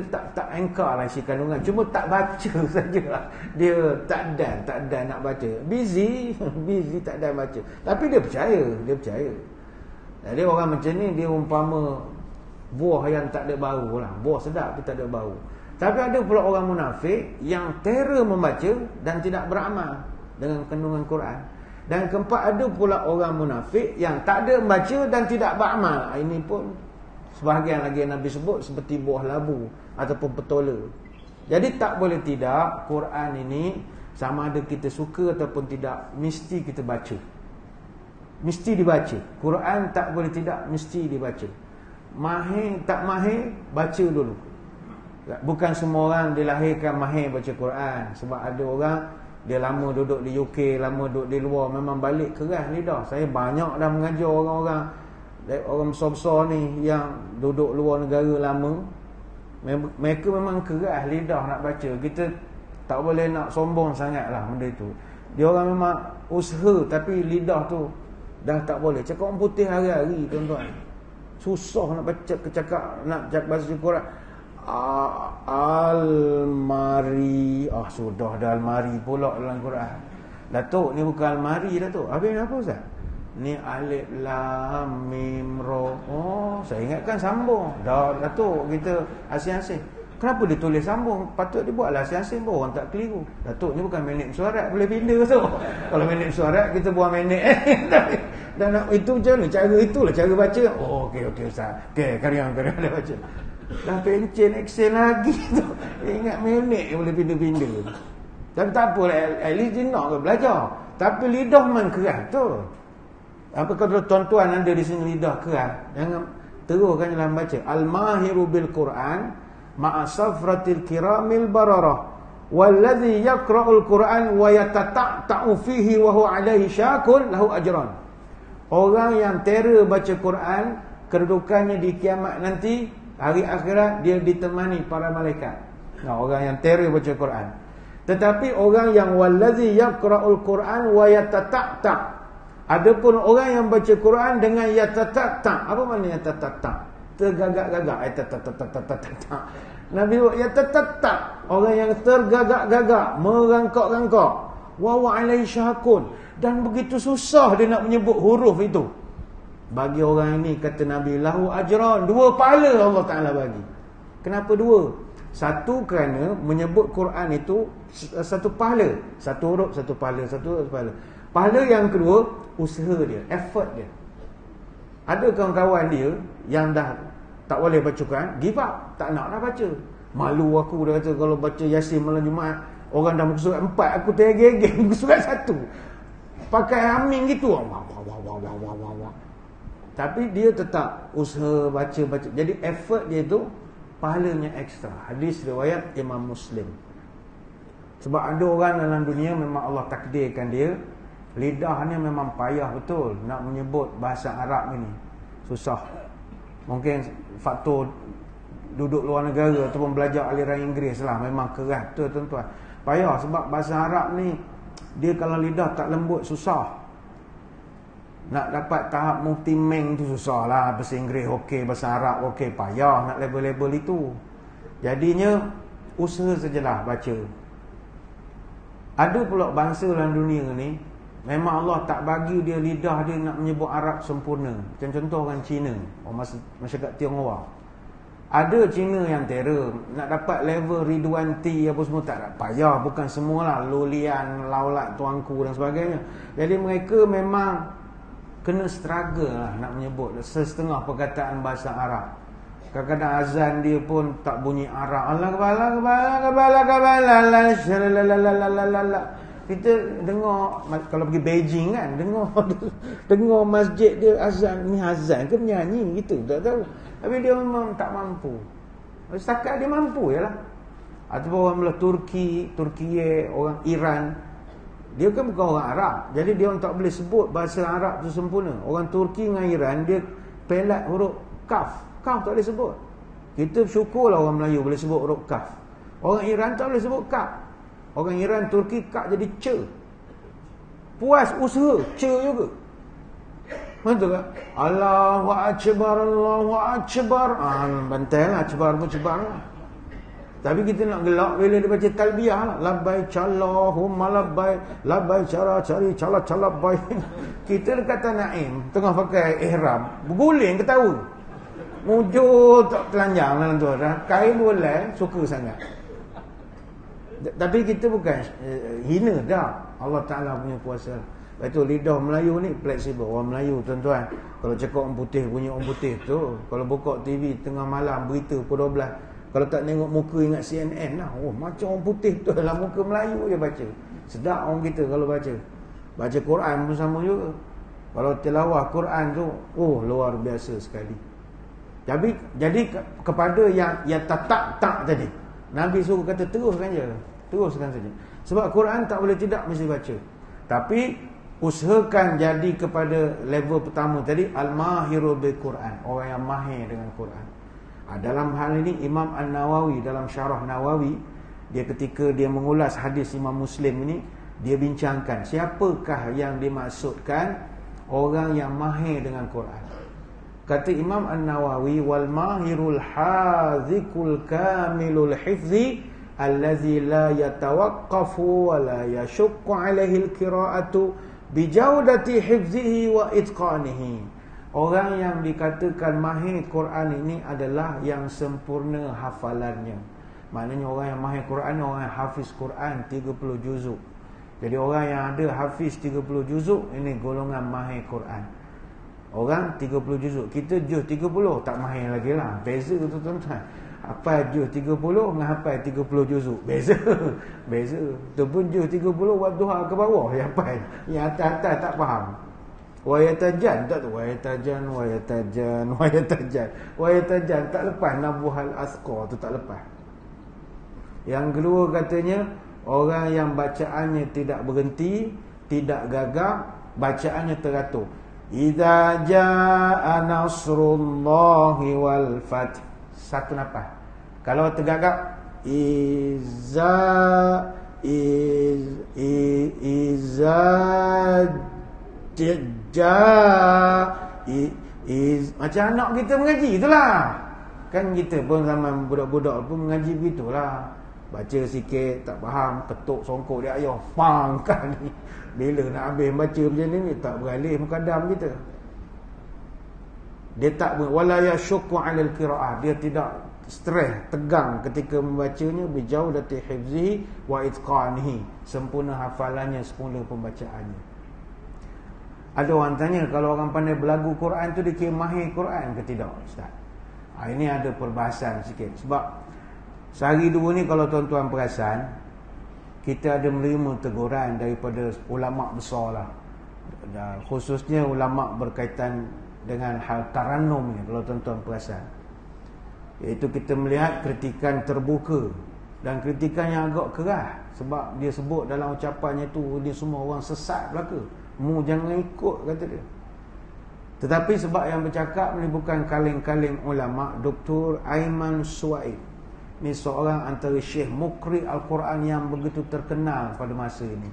tak engkar lah isi kandungan, cuma tak baca sajalah. Dia tak dan nak baca. Busy tak dan baca. Tapi dia percaya. Jadi orang macam ni dia umpama buah yang tak ada bau lah. Buah sedap tapi tak ada bau. Tapi ada pula orang munafik yang terror membaca dan tidak beramal dengan kandungan Quran. Dan keempat, ada pula orang munafik yang tak ada membaca dan tidak beramal. Ini pun sebahagian lagi yang Nabi sebut seperti buah labu ataupun petola. Jadi tak boleh tidak, Quran ini Sama ada kita suka ataupun tidak, mesti kita baca. Mesti dibaca. Quran tak boleh tidak, mesti dibaca. Mahir tak mahir, baca dulu. Bukan semua orang dilahirkan mahir baca Quran. Sebab ada orang dia lama duduk di UK, lama duduk di luar, memang balik keras lidah. Saya banyak dah mengajar orang-orang besar-besar ni yang duduk luar negara lama. Mereka memang keras lidah nak baca. Kita tak boleh nak sombong sangat lah benda tu. Dia orang memang usaha, tapi lidah tu dah tak boleh. Cakap orang putih hari-hari, tuan-tuan. Susah nak baca, cakap nak baca Quran. Almari. Sudah dah almari pula dalam Quran. Datuk, ni bukan almari, Datuk. Habis ni apa, Ustaz? Ni alif lam mim ra. Saya ingatkan sambung. Dah, Datuk, kita asing-asing. Kenapa dia tulis sambung? Patut dia buatlah asing-asing pun, orang tak keliru. Datuk, ni bukan minit suarat, boleh pindah tu. Kalau minit suarat, kita buang minit. Dan itu macam mana? Cara itulah cara baca. Okey, Ustaz. Okey, karya dia baca. Dah pencen Excel lagi tu. Ingat minit boleh pindah-pindah. Tapi tak apa, at least dia nak belajar. Tapi lidah memang keras tu. Apa kalau tuan-tuan ada di sini lidah keras, jangan teruskan dalam baca. Al-mahiru bil Quran ma'a safratil kiramil bararah walladhi yaqra'ul Quran wa yatata'u fihi wa huwa 'alaihi syakun lahu ajran. Orang yang terror baca Quran, kedudukannya di kiamat nanti, hari akhirat, dia ditemani para malaikat. Orang yang terror baca Quran. Tetapi orang yang wallazi yaqra'ul Quran wa yatata'ta, adapun orang yang baca Quran dengan yatata'ta. Apa maknanya yatata'ta? Tergagak-gagak. Yatata'ta. Nabi yatata'ta, orang yang tergagak-gagak, merangkak-rangkak. Wa huwa 'alaihi syakun, dan begitu susah dia nak menyebut huruf itu. Bagi orang ini, kata Nabi, lahu ajran, 2 pahala Allah Ta'ala bagi. Kenapa 2? Satu, kerana menyebut Quran itu satu pahala. Satu huruf, satu pahala. Satu huruf, satu pahala. Pahala yang kedua, usaha dia, effort dia. Ada kawan-kawan dia yang dah tak boleh baca Quran, give up, tak nak baca. Malu aku, dia kata, kalau baca Yasin malam Jumaat, orang dah muka surat 4, aku tergegek muka surat 1. Pakai amin gitu. Wah. Tapi dia tetap usaha baca. Jadi effort dia tu pahalanya ekstra. Hadis riwayat Imam Muslim. Sebab ada orang dalam dunia memang Allah takdirkan dia, lidahnya memang payah betul nak menyebut bahasa Arab ini. Susah. Mungkin faktor duduk luar negara ataupun belajar aliran Inggeris lah, memang keras tu, tuan-tuan. Payah sebab bahasa Arab ni, dia kalau lidah tak lembut, susah. Nak dapat tahap multimeng tu susah lah. Bahasa Inggeris okey, bahasa Arab okey, payah nak level-level itu. Jadinya usaha sajalah baca. Ada pula bangsa dalam dunia ni, memang Allah tak bagi dia lidah dia nak menyebut Arab sempurna. Macam contoh orang Cina, orang masyarakat Tionghoa. Ada Cina yang terror, nak dapat level Ridwan T apa semua tak payah, bukan semualah, Lolian, Laulat, Tuanku dan sebagainya. Jadi mereka memang kena struggle lah nak menyebut setengah perkataan bahasa Arab. Kadang-kadang azan dia pun tak bunyi Arab. Allah kepala. Kita dengar, kalau pergi Beijing kan, dengar masjid dia azan, ni azan ke menyanyi gitu, tak tahu. Tapi dia memang tak mampu. Setakat dia mampu je lah. Ataupun orang belah Turki, orang Iran, dia kan bukan orang Arab, jadi dia orang tak boleh sebut bahasa Arab tu sempurna. Orang Turki dengan Iran, dia pelat huruf kaf tak boleh sebut. Kita syukurlah orang Melayu boleh sebut huruf kaf. Orang Iran tak boleh sebut kaf. Orang Iran, Turki, kaf jadi ce. Puas usaha, ce juga. Betul tak? Allahu Akbar, Allahu Akbar. Bantai lah, cebar pun cebar lah. Tapi kita nak gelak bila dia baca talbiyah lah. Labbaik Allahumma labbaik, labbaik cari labbaik. Kita dekat Tanah Ain, tengah pakai ihram, berguling ketawa. Mujur tak telanjang lah tu. Kain boleh, suka sangat. Tapi kita bukan hina dah Allah Ta'ala punya kuasa. Lepas tu lidah Melayu ni fleksibel. Orang Melayu, tuan-tuan, kalau cakap orang putih, bunyi orang putih tu, kalau buka TV tengah malam, berita pukul 12, kalau tak tengok muka ingat CNN lah. Oh, macam orang putih tu dalam muka Melayu je baca. Sedap orang kita kalau baca. Baca Quran pun sama juga. Kalau tilawah Quran tu, luar biasa sekali. Jadi kepada yang tak tadi, Nabi suruh kata teruskan je. Teruskan saja. Sebab Quran tak boleh tidak mesti baca. Tapi usahakan jadi kepada level pertama tadi, al-mahiru bil Quran, orang yang mahir dengan Quran. Dalam hal ini Imam An-Nawawi dalam Syarah Nawawi, dia ketika dia mengulas hadis Imam Muslim ini, dia bincangkan siapakah yang dimaksudkan orang yang mahir dengan Quran. Kata Imam An-Nawawi, wal mahirul hazikul kamilul hifzi allazi la yatawaqqafu wa la yashukku alaihi al-qira'atu bijaudati hifzihi wa itqanihi. Orang yang dikatakan mahir Quran ini adalah yang sempurna hafalannya. Maknanya orang yang mahir Quran, orang yang hafiz Quran 30 juzuk. Jadi orang yang ada hafiz 30 juzuk, ini golongan mahir Quran. Orang 30 juzuk, kita juz 30, tak mahir lagi lah. Beza tu tuan-tuan. Hafal juz 30 dengan hafal 30 juzuk, beza. Beza. Tu pun juz 30 wadduha ke bawah yang hafal. Yang atas-atas tak faham. Wayatajan tak tu, wayatajan tak lepas, nabuhal asqa tu tak lepas. Yang kedua katanya, orang yang bacaannya tidak berhenti, tidak gagap, bacaannya teratur. Idza jaa nasrullahi wal fath. Satu nafas. Kalau tergagap, macam anak kita mengaji itulah. Kan kita pun zaman budak-budak pun mengaji begitulah. Baca sikit tak faham, ketuk songkok dia ayah, pang kan. Bila nak habis baca macam ni tak beralih mukadam kita. Dia tak wala yashukku 'alal qiraah, dia tidak stres, tegang ketika membacanya, bijaudati hifzihi wa itqanihi, sempurna hafalannya, sempurna pembacaannya. Ada orang tanya, kalau orang pandai berlagu Quran tu dia kira mahir Quran ke tidak, Ustaz? Ini ada perbahasan sikit. Sebab sehari dua ni kalau tuan-tuan perasan, kita ada menerima teguran daripada ulama' besar lah. Khususnya ulama' berkaitan dengan hal tarannum ni, kalau tuan-tuan perasan. Iaitu kita melihat kritikan terbuka dan kritikan yang agak keras. Sebab dia sebut dalam ucapannya tu, dia semua orang sesat belaka. Mu jangan ikut, kata dia. Tetapi sebab yang bercakap ni bukan kaleng-kaleng ulama', Dr. Aiman Suwaid. Ni seorang antara Syekh Mukri Al-Quran yang begitu terkenal pada masa ini.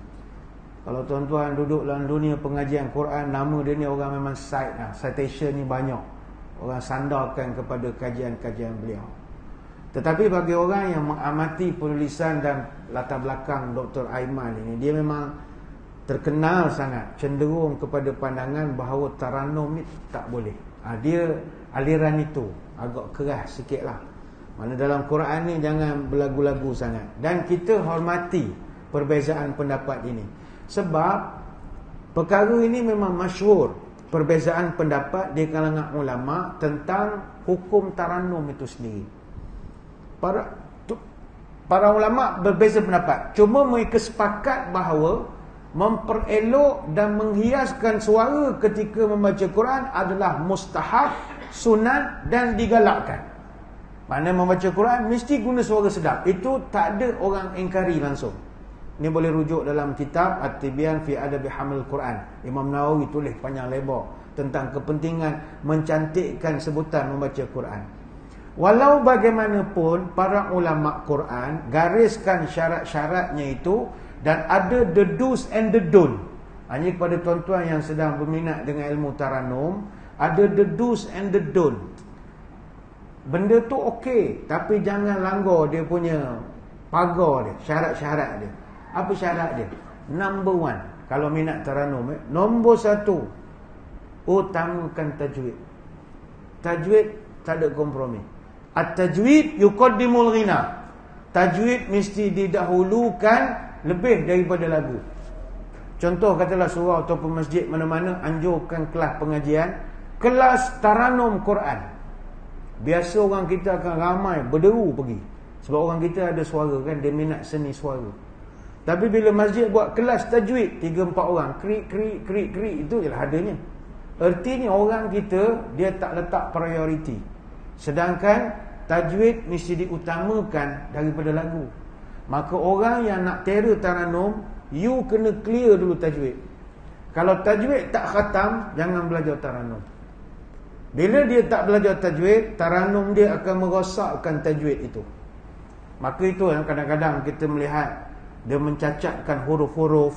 Kalau tuan-tuan duduk dalam dunia pengajian Quran, nama dia ni orang memang cite lah. Citation ni banyak. Orang sandarkan kepada kajian-kajian beliau. Tetapi bagi orang yang mengamati penulisan dan latar belakang Dr. Aiman ini, dia memang terkenal sangat, cenderung kepada pandangan bahawa tarannum ni tak boleh. Dia aliran itu agak keras sikit lah. Mana dalam Quran ni jangan berlagu-lagu sangat. Dan kita hormati perbezaan pendapat ini. Sebab perkara ini memang masyhur, perbezaan pendapat di kalangan ulama tentang hukum tarannum itu sendiri. Para ulama berbeza pendapat. Cuma mereka sepakat bahawa memperelok dan menghiaskan suara ketika membaca Quran adalah mustahab, sunat dan digalakkan. Mana membaca Quran mesti guna suara sedap. Itu tak ada orang ingkari langsung. Ini boleh rujuk dalam kitab At-Tibyan fi Adabi Hamil Quran. Imam Nawawi tulis panjang lebar tentang kepentingan mencantikkan sebutan membaca Quran. Walau bagaimanapun para ulama Quran gariskan syarat-syaratnya itu, dan ada the do's and the don't. Hanya kepada tuan-tuan yang sedang berminat dengan ilmu tarannum, ada the do's and the don't. Benda tu okey, tapi jangan langgar dia punya pagar dia, syarat-syarat dia. Apa syarat dia? Number one, kalau minat tarannum, nombor satu, utamakan tajwid. Tajwid tak ada kompromi. At-tajwid yuqaddimul ghina. Tajwid mesti didahulukan lebih daripada lagu. Contoh katalah surau ataupun masjid mana-mana anjurkan kelas pengajian, kelas tarannum Quran. Biasa orang kita akan ramai berderu pergi. Sebab orang kita ada suara kan, dia minat seni suara. Tapi bila masjid buat kelas tajwid 3-4 orang, krik, itu jelah adanya. Ertinya orang kita, dia tak letak prioriti. Sedangkan tajwid mesti diutamakan daripada lagu. Maka orang yang nak tera Taranum, you kena clear dulu tajwid. Kalau tajwid tak khatam, jangan belajar Taranum. Bila dia tak belajar tajwid, Taranum dia akan merosakkan tajwid itu. Maka itu yang kadang-kadang kita melihat, dia mencacatkan huruf-huruf,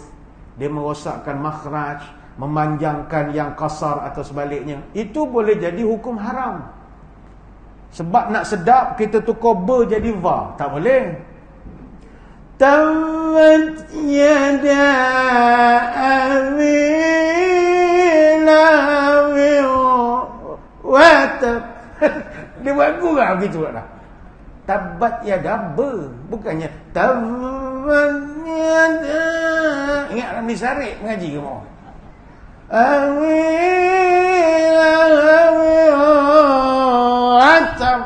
dia merosakkan makhraj, memanjangkan yang kasar atau sebaliknya. Itu boleh jadi hukum haram. Sebab nak sedap, kita tukar ba jadi va. Tak boleh. Tamat yada watab. Dia buat kurang begitu lah. Tabat yada ba, bukannya tabat yada. Ingat Ramli Sarip mengaji ke mau? Watab.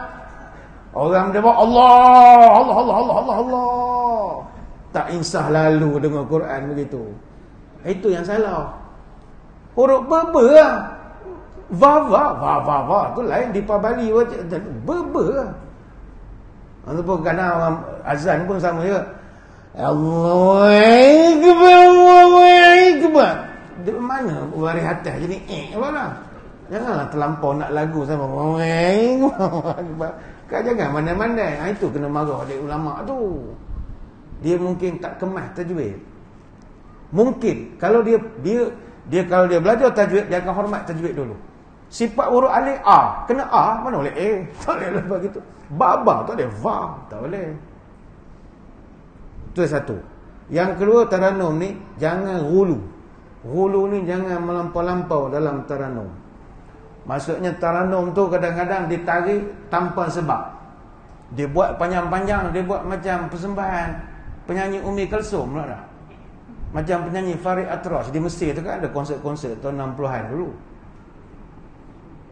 Orang dia buat Allah. Tak insah lalu dengan Quran begitu. Itu yang salah. Huruf ba lah. Va tu lain di Pabali ba. Ataupun kadang orang azan pun sama juga. Allahu Akbar. Di mana waris atas jadi apa lah. Janganlah terlampau nak lagu sama Allahu Akbar. Kau jangan mandai-mandai. Itu kena marah oleh ulama tu. Dia mungkin tak kemas tajwid. Mungkin kalau dia kalau dia belajar tajwid, dia akan hormat tajwid dulu. Sifat huruf alif a, kena a, mana boleh a. Tak boleh lepas gitu. Ba tak boleh, va tak boleh. Itu satu. Yang kedua, Taranum ni jangan hulu. Hulu ni jangan melampau-lampau dalam Taranum. Maksudnya Taranum tu kadang-kadang ditarik tanpa sebab. Dia buat panjang-panjang, dia buat macam persembahan penyanyi Umi Kalsum pula dah. Macam penyanyi Farid Atras di Mesir tu kan ada konsert-konsert tahun 60-an dulu.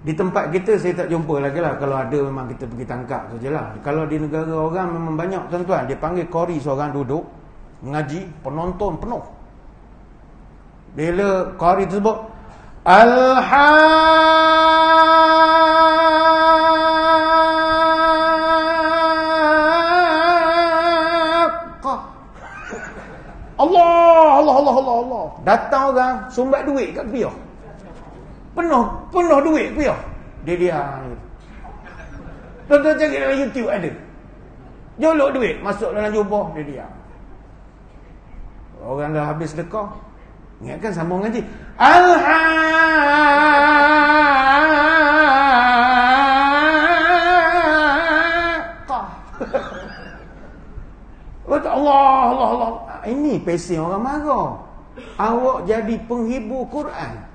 Di tempat kita saya tak jumpa lagi lah. Kalau ada memang kita pergi tangkap sajalah. Kalau di negara orang memang banyak tuan-tuan. Dia panggil kori seorang duduk mengaji, penonton penuh. Bila kori tersebut Allah. Datang orang sumbat duit kat piah. Penuh duit piah. Dia diam. Tuan-tuan cari dalam YouTube ada. Jolok duit masuk dalam jubah, dia diam. Orang dah habis sedekah. Ingatkan sambung ngaji. Allah. Ini pesen orang marah. Awak jadi penghibur Quran.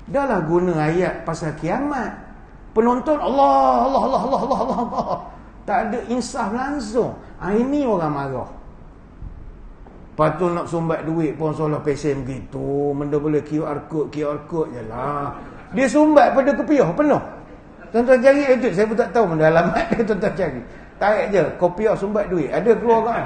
Dahlah guna ayat pasal kiamat. Penonton Allah. Tak ada insaf langsung. Ini orang marah. Patut nak sumbat duit pun seolah pesen begitu. Benda boleh QR code je lah. Dia sumbat pada kepiah penuh. Tuan-tuan cari itu. Saya pun tak tahu benda alamat dia, tuan-tuan cari. Tarik je kopiah sumbat duit. Ada keluar kan?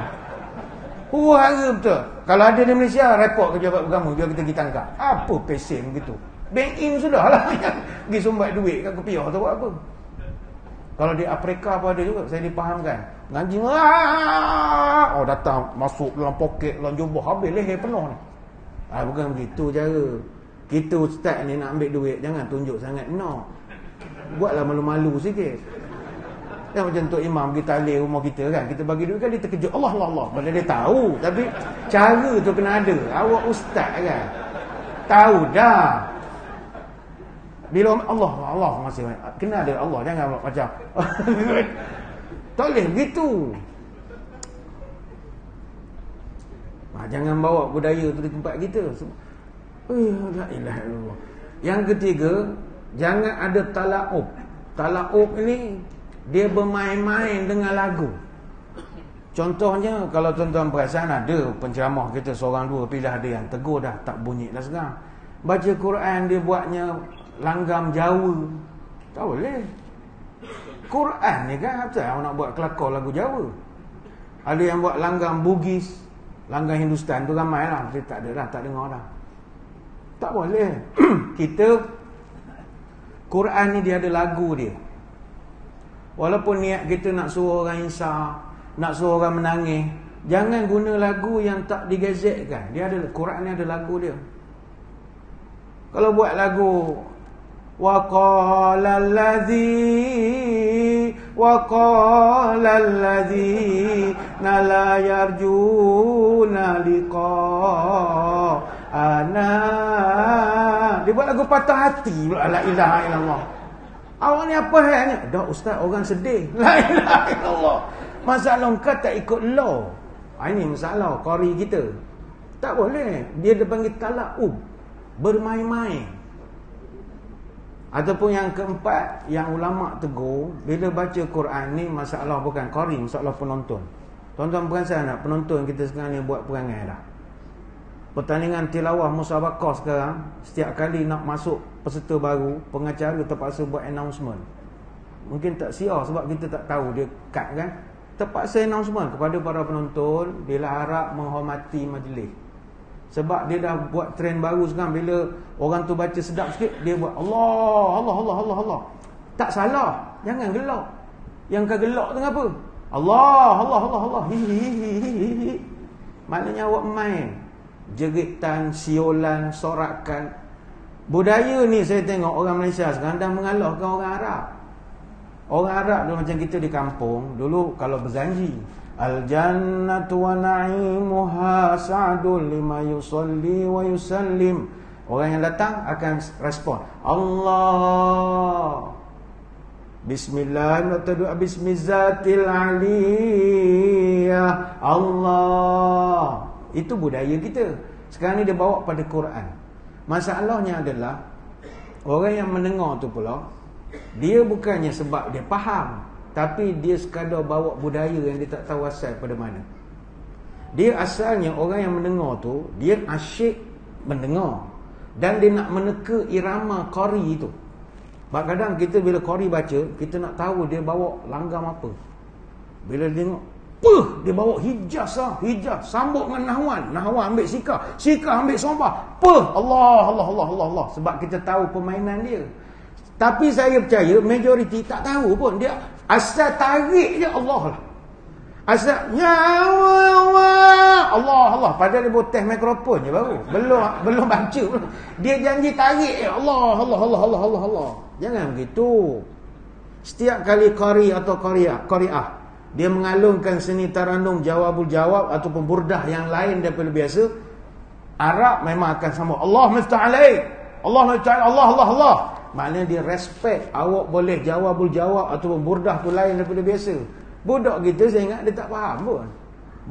Hura betul. Kalau ada di Malaysia, report ke Jabat Agama, biar kita pergi tangkap. Apa pesen begitu? Bank in sudah lah yang pergi sumbat duit kat kepiah tu buat apa? Kalau di Afrika pun ada juga, saya dipahamkan. Ngaji, datang masuk dalam poket, dalam jubah, habis leher penuh ni. Bukan begitu cara. Kita ustaz ni nak ambil duit, jangan tunjuk sangat no. Buatlah malu-malu sikit. Yang macam Tok Imam kita alih rumah kita kan, kita bagi duit kan dia terkejut. Allah. Padahal dia tahu, tapi cara tu kena ada. Awak ustaz kan, tahu dah. Bila Allah masih kena ada Allah, jangan macam tak boleh begitu. Jangan bawa budaya tu di tempat kita. La ilaha illallah. Yang ketiga, jangan ada talaub. Talaub ini dia bermain-main dengan lagu. Contohnya kalau tuan-tuan perasan ada penceramah kita seorang dua, pilih ada yang tegur dah, tak bunyi dah sekarang. Baca Quran dia buatnya langgam Jawa. Tak boleh. Quran ni kan apa nak buat kelakar lagu Jawa. Ada yang buat langgam Bugis. Langgar Hindustan tu ramai lah. Dia tak ada dah, tak dengar dah. Tak boleh. Kita, Quran ni dia ada lagu dia. Walaupun niat kita nak suruh orang insaf, nak suruh orang menangis, jangan guna lagu yang tak digazetkan. Dia ada, Quran ni ada lagu dia. Kalau buat lagu wa qala allazi la yarjuna liqa'ana, dia buat lagu patah hati pula, la ilaha illallah. Awak ni apa halnya? Dah ustaz, orang sedih. La ilaha illallah. Masalah kau tak ikut law. Ini masalah qari kita. Tak boleh. Dia dipanggil tala'ub, bermain-main. Ataupun yang keempat, yang ulama tegur, bila baca Quran ni masalah bukan qari, masalah penonton. Tuan-tuan perasan tak, penonton kita sekarang ni buat perangai dah. Pertandingan tilawah musabaqah sekarang, setiap kali nak masuk peserta baru, pengacara terpaksa buat announcement. Mungkin tak siar sebab kita tak tahu, dia cut kan. Terpaksa announcement kepada para penonton, bila harap menghormati majlis. Sebab dia dah buat trend baru sekarang, bila orang tu baca sedap sikit, dia buat Allah, Allah, Allah, Allah, Allah. Tak salah, jangan gelak. Yang kau gelak tu apa? Allah, Allah, Allah, Allah. Hihihihihi. Maknanya awak main. Jeritan, siolan, sorakan. Budaya ni saya tengok orang Malaysia sekarang dah mengalahkan orang Arab. Orang Arab dulu macam kita di kampung, dulu kalau berjanji, al-jannatu wa na'imuha sa'dun lima yusalli wa yusallim. Orang yang datang akan respon, Allah, Bismillahirrahmanirrahim, Bismizatil aliyah, Allah. Itu budaya kita. Sekarang ni dia bawa pada Quran. Masalahnya adalah orang yang mendengar tu pula, dia bukannya sebab dia faham, tapi dia sekadar bawa budaya yang dia tak tahu asal pada mana. Dia asalnya orang yang mendengar tu, dia asyik mendengar, dan dia nak meneka irama qari tu. Kadang-kadang kita bila qari baca, kita nak tahu dia bawa langgam apa. Bila dia tengok, dia bawa hijaz lah, hijaz sambut dengan nahwan ambil sikah ambil sombah, Allah, Allah, Allah, Allah, Allah. Sebab kita tahu permainan dia. Tapi saya percaya majoriti tak tahu pun. Dia asal tarik je Allah lah. Asal ya Allah, Allah, Allah. Padahal dia buat test mikrofon je baru. Belum baca. Dia janji tarik je Allah, Allah, Allah, Allah, Allah, Allah. Jangan begitu. Setiap kali qari atau qari'ah, dia mengalungkan seni tarannum, jawabul jawab ataupun burdah yang lain daripada biasa, Arab memang akan sama. Allah miftah alaik, Allah miftah, Allah, Allah, Allah. Maknanya dia respect awak boleh jawabul jawab ataupun burdah tu lain daripada biasa. Budak kita saya ingat dia tak faham pun.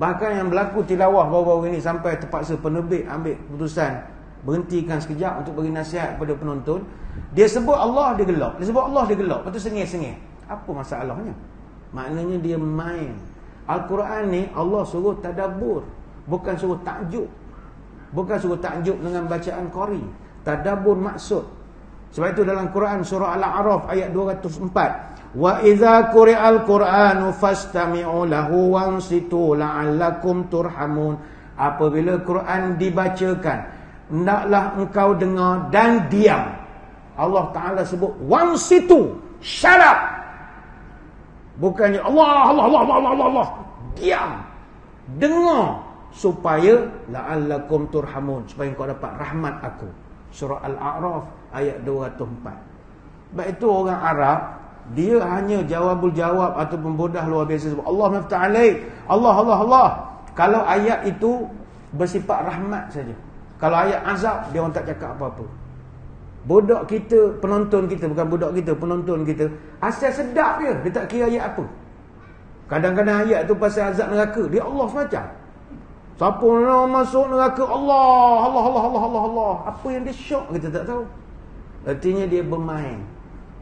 Bahkan yang berlaku tilawah baru-baru ini sampai terpaksa penerbit ambil keputusan berhentikan sekejap untuk bagi nasihat kepada penonton. Dia sebut Allah, dia gelak. Dia sebut Allah, dia gelak. Lepas tu sengih-sengih. Apa masalahnya? Maknanya dia main. Al-Quran ni Allah suruh tadabbur, bukan suruh takjub. Bukan suruh takjub dengan bacaan qari. Tadabbur maksud. Sebab itu dalam Quran surah Al-A'raf ayat 204, wa idza quri'al Qur'anu fastami'u lahu wansitu la'allakum turhamun. Apabila Quran dibacakan, hendaklah engkau dengar dan diam. Allah Ta'ala sebut wansitu, shut up. Bukannya Allah, Allah, Allah, Allah, Allah, Allah. Diam. Dengar supaya la'allakum turhamun, supaya engkau dapat rahmat aku. Surah Al-A'raf ayat 204. Sebab itu orang Arab, dia hanya jawabul jawab ataupun bodah luar biasa sebut Allah miftah alaik, Allah, Allah, Allah. Kalau ayat itu bersifat rahmat saja. Kalau ayat azab, dia orang tak cakap apa-apa. Budak kita, penonton kita, bukan budak kita, penonton kita, asal sedap dia tak kira ayat apa. Kadang-kadang ayat tu pasal azab neraka, dia Allah semacam. Siapa nak masuk neraka, Allah, Allah, Allah, Allah, Allah, Allah. Apa yang dia syok, kita tak tahu. Artinya dia bermain.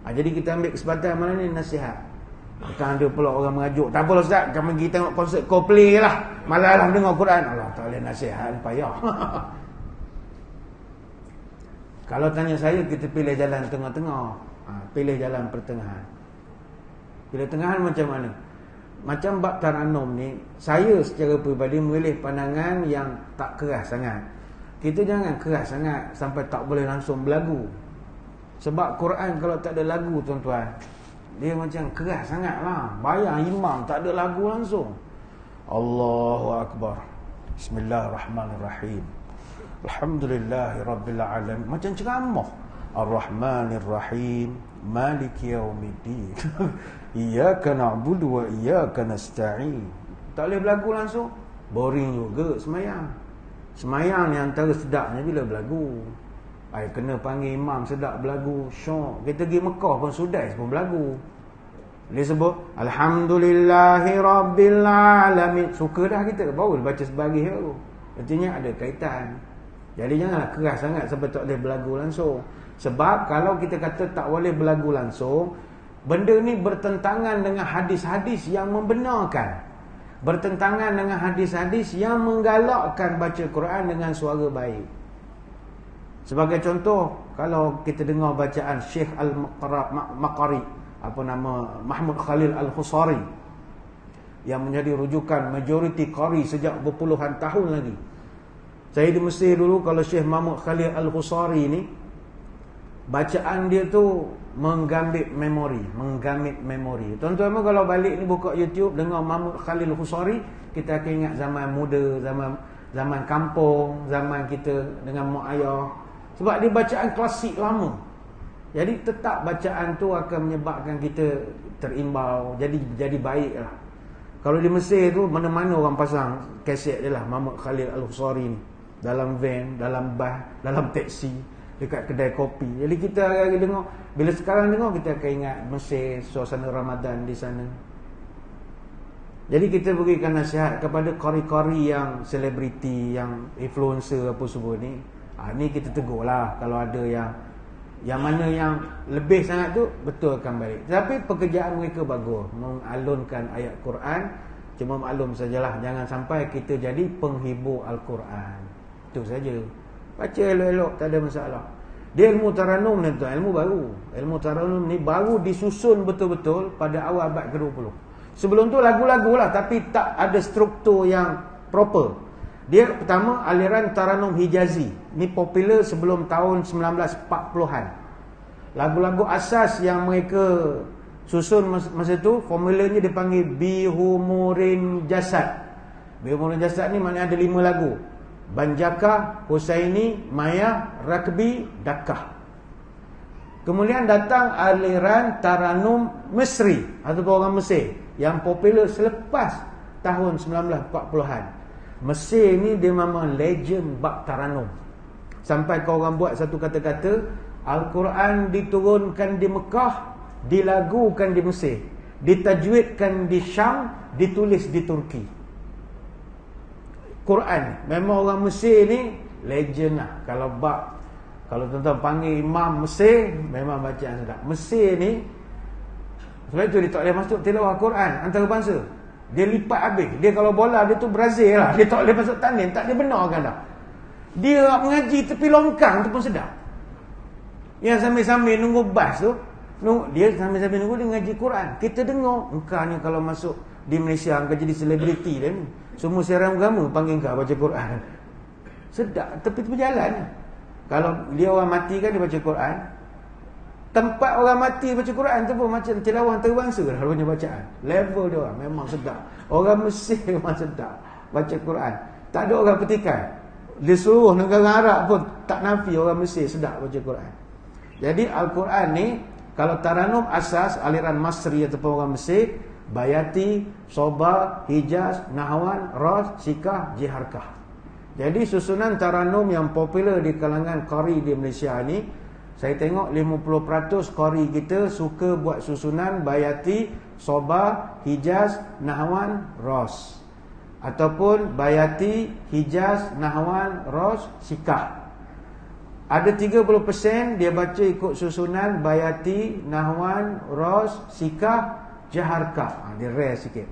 Jadi kita ambil kesempatan mana ni nasihat. Bukan ada pula orang mengajuk, tak apa Ustaz, kami pergi tengok konsert Coldplay lah, malah dengar Quran. Allah tak boleh nasihat, payah. Kalau tanya saya, kita pilih jalan tengah-tengah. Pilih jalan pertengahan. Pilih tengahan macam mana? macam bab Taranum ni, saya secara peribadi memilih pandangan yang tak keras sangat. Kita jangan keras sangat sampai tak boleh langsung berlagu. Sebab Quran kalau tak ada lagu tuan-tuan, dia macam keras sangat lah. Bayang imam tak ada lagu langsung. Allahu Akbar, Bismillahirrahmanirrahim, Alhamdulillahirabbil alamin, macam ceramah. Ar-Rahmanir-Rahim, Maliki Yaumiddin, Iyyaka na'budu wa iyyaka nasta'in. Tak boleh berlagu langsung, boring juga semayang. Semayang ni antara sedapnya bila berlagu. Kena panggil imam sedap berlagu, syok. Kita pergi Mekah pun Sudais pun berlagu. Dia sebut Alhamdulillahirabbil alamin, suka dah kita, baru baca sebagai tu. Artinya ada kaitan. Jadi janganlah keras sangat sampai tak boleh berlagu langsung. Sebab kalau kita kata tak boleh berlagu langsung, benda ni bertentangan dengan hadis-hadis yang membenarkan, bertentangan dengan hadis-hadis yang menggalakkan baca Quran dengan suara baik. Sebagai contoh, kalau kita dengar bacaan Syekh Al-Maqari, apa nama, Mahmud Khalil Al-Khusari, yang menjadi rujukan majoriti qari sejak berpuluhan tahun lagi. Saya di Mesir dulu, kalau Syekh Mahmud Khalil Al-Khusari ni, bacaan dia tu menggamit memori. Tuan-tuan kalau balik ni buka YouTube dengar Mahmud Khalil Khusari, kita akan ingat zaman muda, zaman kampung, zaman kita dengan mak ayah. Sebab dia bacaan klasik lama. Jadi tetap bacaan tu akan menyebabkan kita terimbau, jadi baiklah. Kalau di Mesir tu mana-mana orang pasang kaset dia lah, Mahmud Khalil Al-Khusari ni, dalam van, dalam bas, dalam teksi, dekat kedai kopi. Jadi kita lagi dengar. Bila sekarang dengar, kita akan ingat Mesir, suasana Ramadan di sana. Jadi kita berikan nasihat kepada qari-qari yang selebriti, yang influencer apa semua ni. Ni kita tegur lah. Kalau ada yang mana yang lebih sangat tu, betul akan baik. Tapi pekerjaan mereka bagus, mengalunkan ayat Quran. Cuma maklum sajalah, jangan sampai kita jadi penghibur Al-Quran. Itu saja. Baca elok-elok, tak ada masalah. Dia ilmu Taranum ni tu, ilmu baru. Ilmu Taranum ni baru disusun betul-betul pada awal abad ke-20. Sebelum tu lagu-lagu lah, tapi tak ada struktur yang proper. Dia pertama aliran Taranum Hijazi. Ni popular sebelum tahun 1940-an. Lagu-lagu asas yang mereka susun masa tu, formulanya dipanggil Bihumurin Jasad. Bihumurin Jasad ni maknanya ada 5 lagu. Banjaka, Husaini, Maya, Rakbi, Dakkah. Kemudian datang aliran Taranum Mesri ataupun orang Mesir yang popular selepas tahun 1940-an. Mesir ni dia memang legend bab Taranum. Sampai kau orang buat satu kata-kata, Al-Quran diturunkan di Mekah, dilagukan di Mesir, ditajwidkan di Syam, ditulis di Turki. Quran memang orang Mesir ni legend lah. Kalau tuan-tuan panggil imam Mesir, memang bacaan sedap. Mesir ni sebab itu dia tak boleh masuk tilawah Quran antarabangsa. Dia lipat habis. Dia kalau bola dia tu Brazil lah. Dia tak boleh masuk tanding, tak dia benarkan dah. Dia mengaji tepi longkang tu pun sedap. Yang sambil-sambil nunggu bas tu, dia sambil-sambil nunggu dia mengaji Quran. Kita dengar, engkau ni kalau masuk di Malaysia engkau jadi selebriti dah ni. Semua siaran agama panggil kau baca Quran. Sedap, tepi-tepi jalan. Kalau dia orang mati kan dia baca Quran. Tempat orang mati baca Quran tu pun macam tilawah antarabangsa lah punya bacaan. Level dia orang memang sedap. Orang Mesir memang sedap baca Quran. Tak ada orang petikan. Di seluruh negara Arab pun tak nafi orang Mesir sedap baca Quran. Jadi Al-Quran ni, kalau Taranum asas aliran Masri ataupun orang Mesir, Bayati, Soba, Hijaz, Nahwan, Ras, Sikah, Jiharkah. Jadi susunan Taranum yang popular di kalangan qari di Malaysia ni, saya tengok 50% qari kita suka buat susunan Bayati, Soba, Hijaz, Nahwan, Ras. Ataupun Bayati, Hijaz, Nahwan, Ras, Sikah. Ada 30% dia baca ikut susunan Bayati, Nahwan, Ras, Sikah, Jaharkah. Dia rare sikit.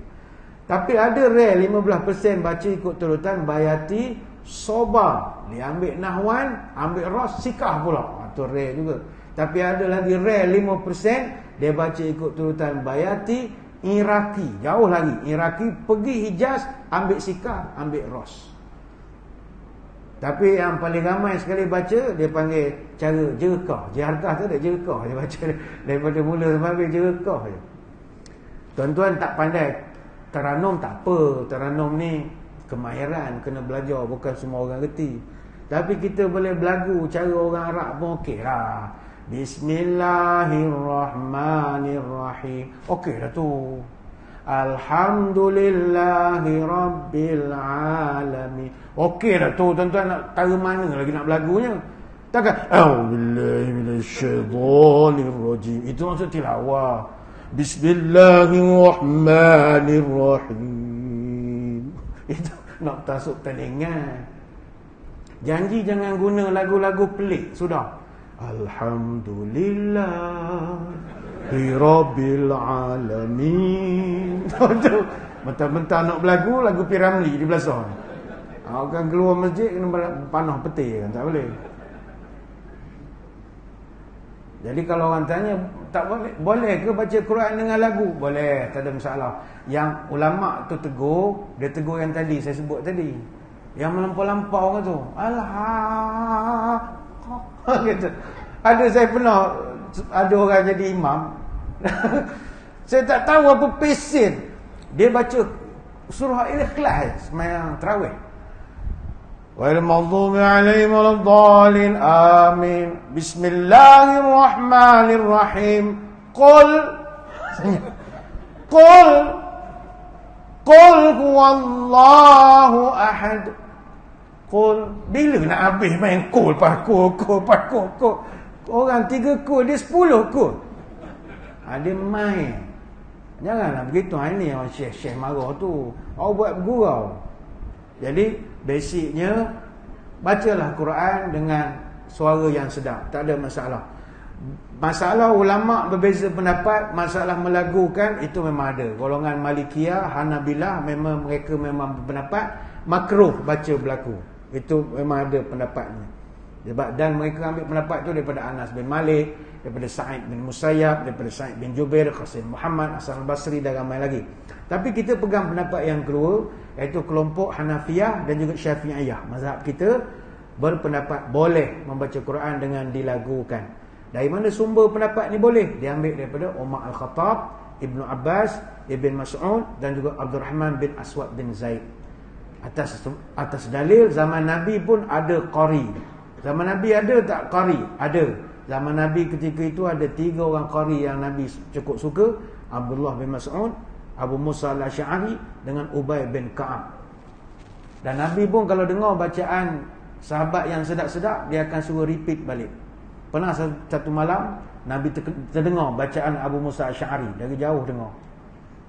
Tapi ada rare 15% baca ikut turutan Bayati, Soba. Dia ambil Nahwan, ambil Ras, Sikah pula. Itu rare juga. Tapi ada lagi rare 5% dia baca ikut turutan Bayati, Iraki, jauh lagi. Iraki pergi Hijaz, ambil sikar, ambil ros. Tapi yang paling ramai sekali baca, dia panggil cara jerkah. Jerkah tu ada jerkah. Dia baca daripada mula sampai habis jerkah je. Tuan-tuan tak pandai Taranum tak apa. Taranum ni kemahiran, kena belajar. Bukan semua orang reti. Tapi kita boleh berlagu cara orang Arab pun okey lah. Bismillahirrahmanirrahim. Okey dah tu. Alhamdulillahi Rabbil Alamin. Okey dah tu. Tuan-tuan nak tahu mana lagi nak berlagunya. Takkan A'udzubillahi minasyaitonirrajim. Itu maksud tilawah. Bismillahirrahmanirrahim. Itu nak tasuk telinga. Janji jangan guna lagu-lagu pelik. Sudah. Alhamdulillahi Rabbil Alamin. Mentah-mentah nak berlagu, lagu Piramli di belakang. Kan keluar masjid kena panah peti kan, tak boleh. Jadi kalau orang tanya, tak boleh ke baca Quran dengan lagu? Boleh, tak ada masalah. Yang ulama tu tegur, dia tegur yang tadi saya sebut tadi. Yang melampau-lampau kan tu. Gitu. Ada saya pernah ada orang jadi imam. Saya tak tahu apa pesen. Dia baca surah Al-Ikhlas sembahyang tarawih. Wal maghdubi 'alaihim waladdallin. Amin. Bismillahirrahmanirrahim. Qul huwallahu ahad. Qul, bila nak habis main qul pakul. Orang 3 qul, dia 10 qul. Dia main. Janganlah begitu. Ini yang syekh-syekh marah tu. Awak buat bergurau. Jadi basicnya bacalah Quran dengan suara yang sedap. Tak ada masalah. Masalah ulama berbeza pendapat, masalah melagukan itu memang ada. Golongan Malikiyah, Hanabilah memang mereka memang berpendapat makruh baca berlaku. Itu memang ada pendapatnya. Dan mereka ambil pendapat itu daripada Anas bin Malik, daripada Sa'id bin Musayyab, daripada Sa'id bin Jubair, Qasim Muhammad, Hasan al-Basri dan ramai lagi. Tapi kita pegang pendapat yang kedua, iaitu kelompok Hanafiyah dan juga Syafi'iyah. Mazhab kita berpendapat boleh membaca Quran dengan dilagukan. Dari mana sumber pendapat ni boleh? Diambil daripada Umar Al-Khattab, Ibnu Abbas, Ibn Mas'ud dan juga Abdul Rahman bin Aswad bin Zaid. Atas dalil zaman Nabi pun ada qari. Zaman Nabi ada tak qari? Ada. Zaman Nabi ketika itu ada 3 orang qari yang Nabi cukup suka. Abdullah bin Mas'ud, Abu Musa al-Asy'ari dengan Ubay bin Ka'ab. Dan Nabi pun kalau dengar bacaan sahabat yang sedap-sedap, dia akan suruh repeat balik. Pernah satu malam Nabi terdengar bacaan Abu Musa al-Asy'ari, dari jauh dengar.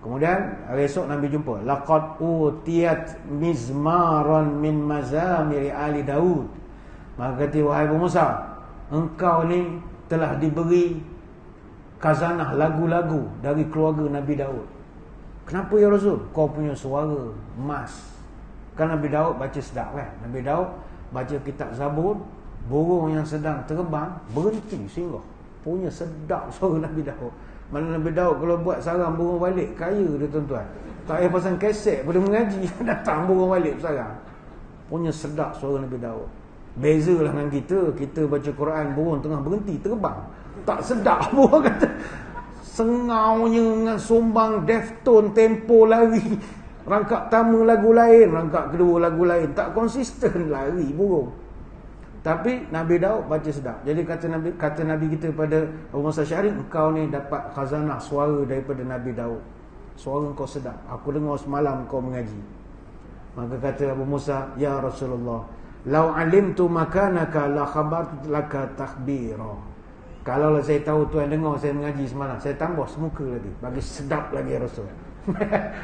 Kemudian hari esok Nabi jumpa, laqad utiyat mizmaran min mazamiri ali Daud. Maka kata, wahai Abu Musa, engkau ni telah diberi khazanah lagu-lagu dari keluarga Nabi Daud. Kenapa ya Rasul? Kau punya suara emas. Kan Nabi Daud baca sedap kan? Nabi Daud baca kitab Zabur, burung yang sedang terbang berhenti singgah. Punya sedap suara Nabi Daud. Mana Nabi Daud kalau buat sarang burung balik, kaya dia tuan-tuan. Tak payah pasang kaset pada mengaji, datang burung balik sarang. Punya sedap suara Nabi Daud. Bezalah dengan kita baca Quran, burung tengah berhenti terbang. Tak sedap burung kata. Sengaunya dengan sumbang, deftone, tempo lari. Rangkap pertama lagu lain, rangkap kedua lagu lain. Tak konsisten lari burung. Tapi Nabi Daud baca sedap. Jadi kata Nabi kita pada Abu Musa al-Asy'ari, engkau ni dapat khazanah suara daripada Nabi Daud. Suara engkau sedap. Aku dengar semalam kau mengaji. Maka kata Abu Musa, ya Rasulullah, lau alimtu makanaka la khabartu laka takhbira. Kalau saya tahu tuan dengar saya mengaji semalam, saya tambah semuka lagi, bagi sedap lagi ya Rasul.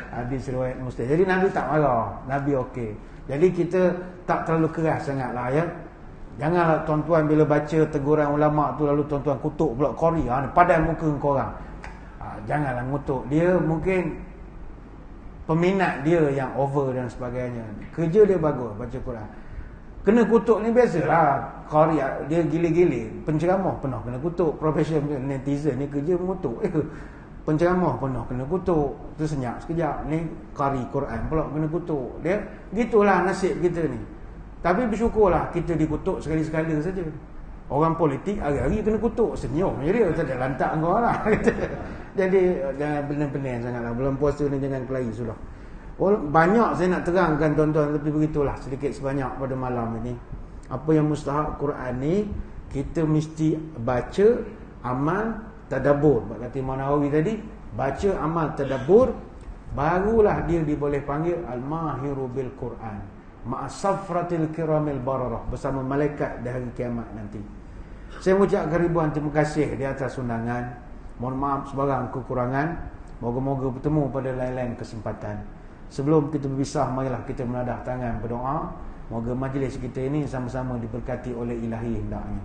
Hadis riwayat Muslim. Jadi Nabi tak marah, Nabi okey. Jadi kita tak terlalu keras sangatlah ya. Janganlah tuan-tuan bila baca teguran ulama tu lalu tuan-tuan kutuk pula qari, padan muka kau orang. Janganlah ngutuk. Dia mungkin peminat dia yang over dan sebagainya. Kerja dia bagus baca Quran. Kena kutuk ni biasalah. Qari dia gila-gila, penceramah pernah kena kutuk, professional netizen ni kerja mengutuk. penceramah penuh kena kutuk, tersenyap sekejap. Ni qari Quran pula kena kutuk. Dia gitulah nasib kita ni. Tapi bersyukurlah kita dikutuk sekali-sekala saja. Orang politik hari-hari kena kutuk, senyum je dia, tak ada lantak kau lah. Jadi jangan benar-benar sangatlah. Bulan puasa ni jangan kelahi sudah. Banyak saya nak terangkan tuan-tuan, tapi begitulah sedikit sebanyak pada malam ini. Apa yang mustahak Quran ni, kita mesti baca, amal, tadabbur. Kata Imam Nawawi tadi, baca, amal, tadabbur, barulah dia diboleh panggil al-mahiru bil Quran ma'asafratil kiramil bararah, bersama malaikat di hari kiamat nanti. Saya mengucapkan ribuan terima kasih di atas undangan. Mohon maaf sebarang kekurangan. Moga-moga bertemu pada lain-lain kesempatan. Sebelum kita berpisah, marilah kita menadah tangan berdoa. Moga majlis kita ini sama-sama diberkati oleh ilahi hendaknya.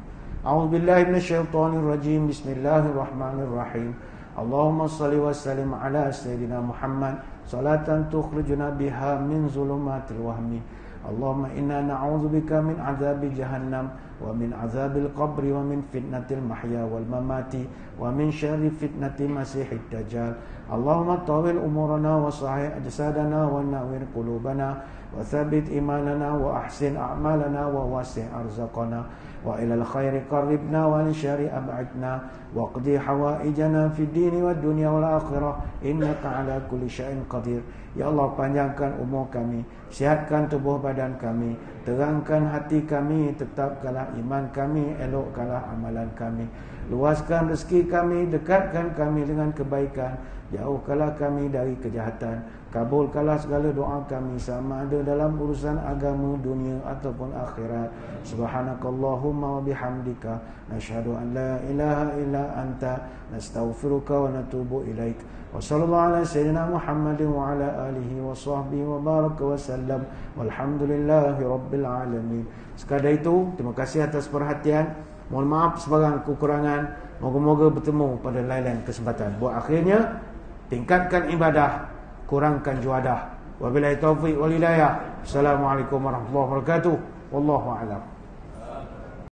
A'udzubillahi minasyaitonirrajim. Bismillahirrahmanirrahim. Allahumma salli wa sallim ala sayyidina Muhammad salatan tukhrijuna biha min zulumatil wahmi. Allahumma inna na'udzubika min azabi jahannam wa min azabil qabri wa min fitnatil mahya wal mamati wa min syarri fitnati masihid dajjal. Allahumma tawil umurana wa sahih ajsadana wa nawwir qulubana wa thabbit imanana wa ahsin a'malana wa wasi' arzaqana wa ilal khairi qarribna wa lil syarri ab'idna wa qdi hawaijana fid dini wad dunya wal akhirah innaka ala kulli syai'in qadir. Ya Allah, panjangkan umur kami, sihatkan tubuh badan kami, terangkan hati kami, tetapkanlah iman kami, elokkanlah amalan kami, luaskan rezeki kami, dekatkan kami dengan kebaikan, jauhkanlah kami dari kejahatan, kabulkanlah segala doa kami, sama ada dalam urusan agama, dunia ataupun akhirat. Subhanakallahumma wa bihamdika, nashhadu an la ilaha illa anta, nastaghfiruka wa natubu ilaik. Wa sallallahu ala sayyidina Muhammadin wa ala alihi wa sahbihi wa baraka wa sallam. Walhamdulillahi rabbil alamin. Sekadar itu, terima kasih atas perhatian. Mohon maaf sebarang kekurangan. Moga-moga bertemu pada lain-lain kesempatan. Buat akhirnya, tingkatkan ibadah, kurangkan juadah. Wabillahi taufiq wal hidayah. Assalamualaikum warahmatullahi wabarakatuh. Wallahu a'lam.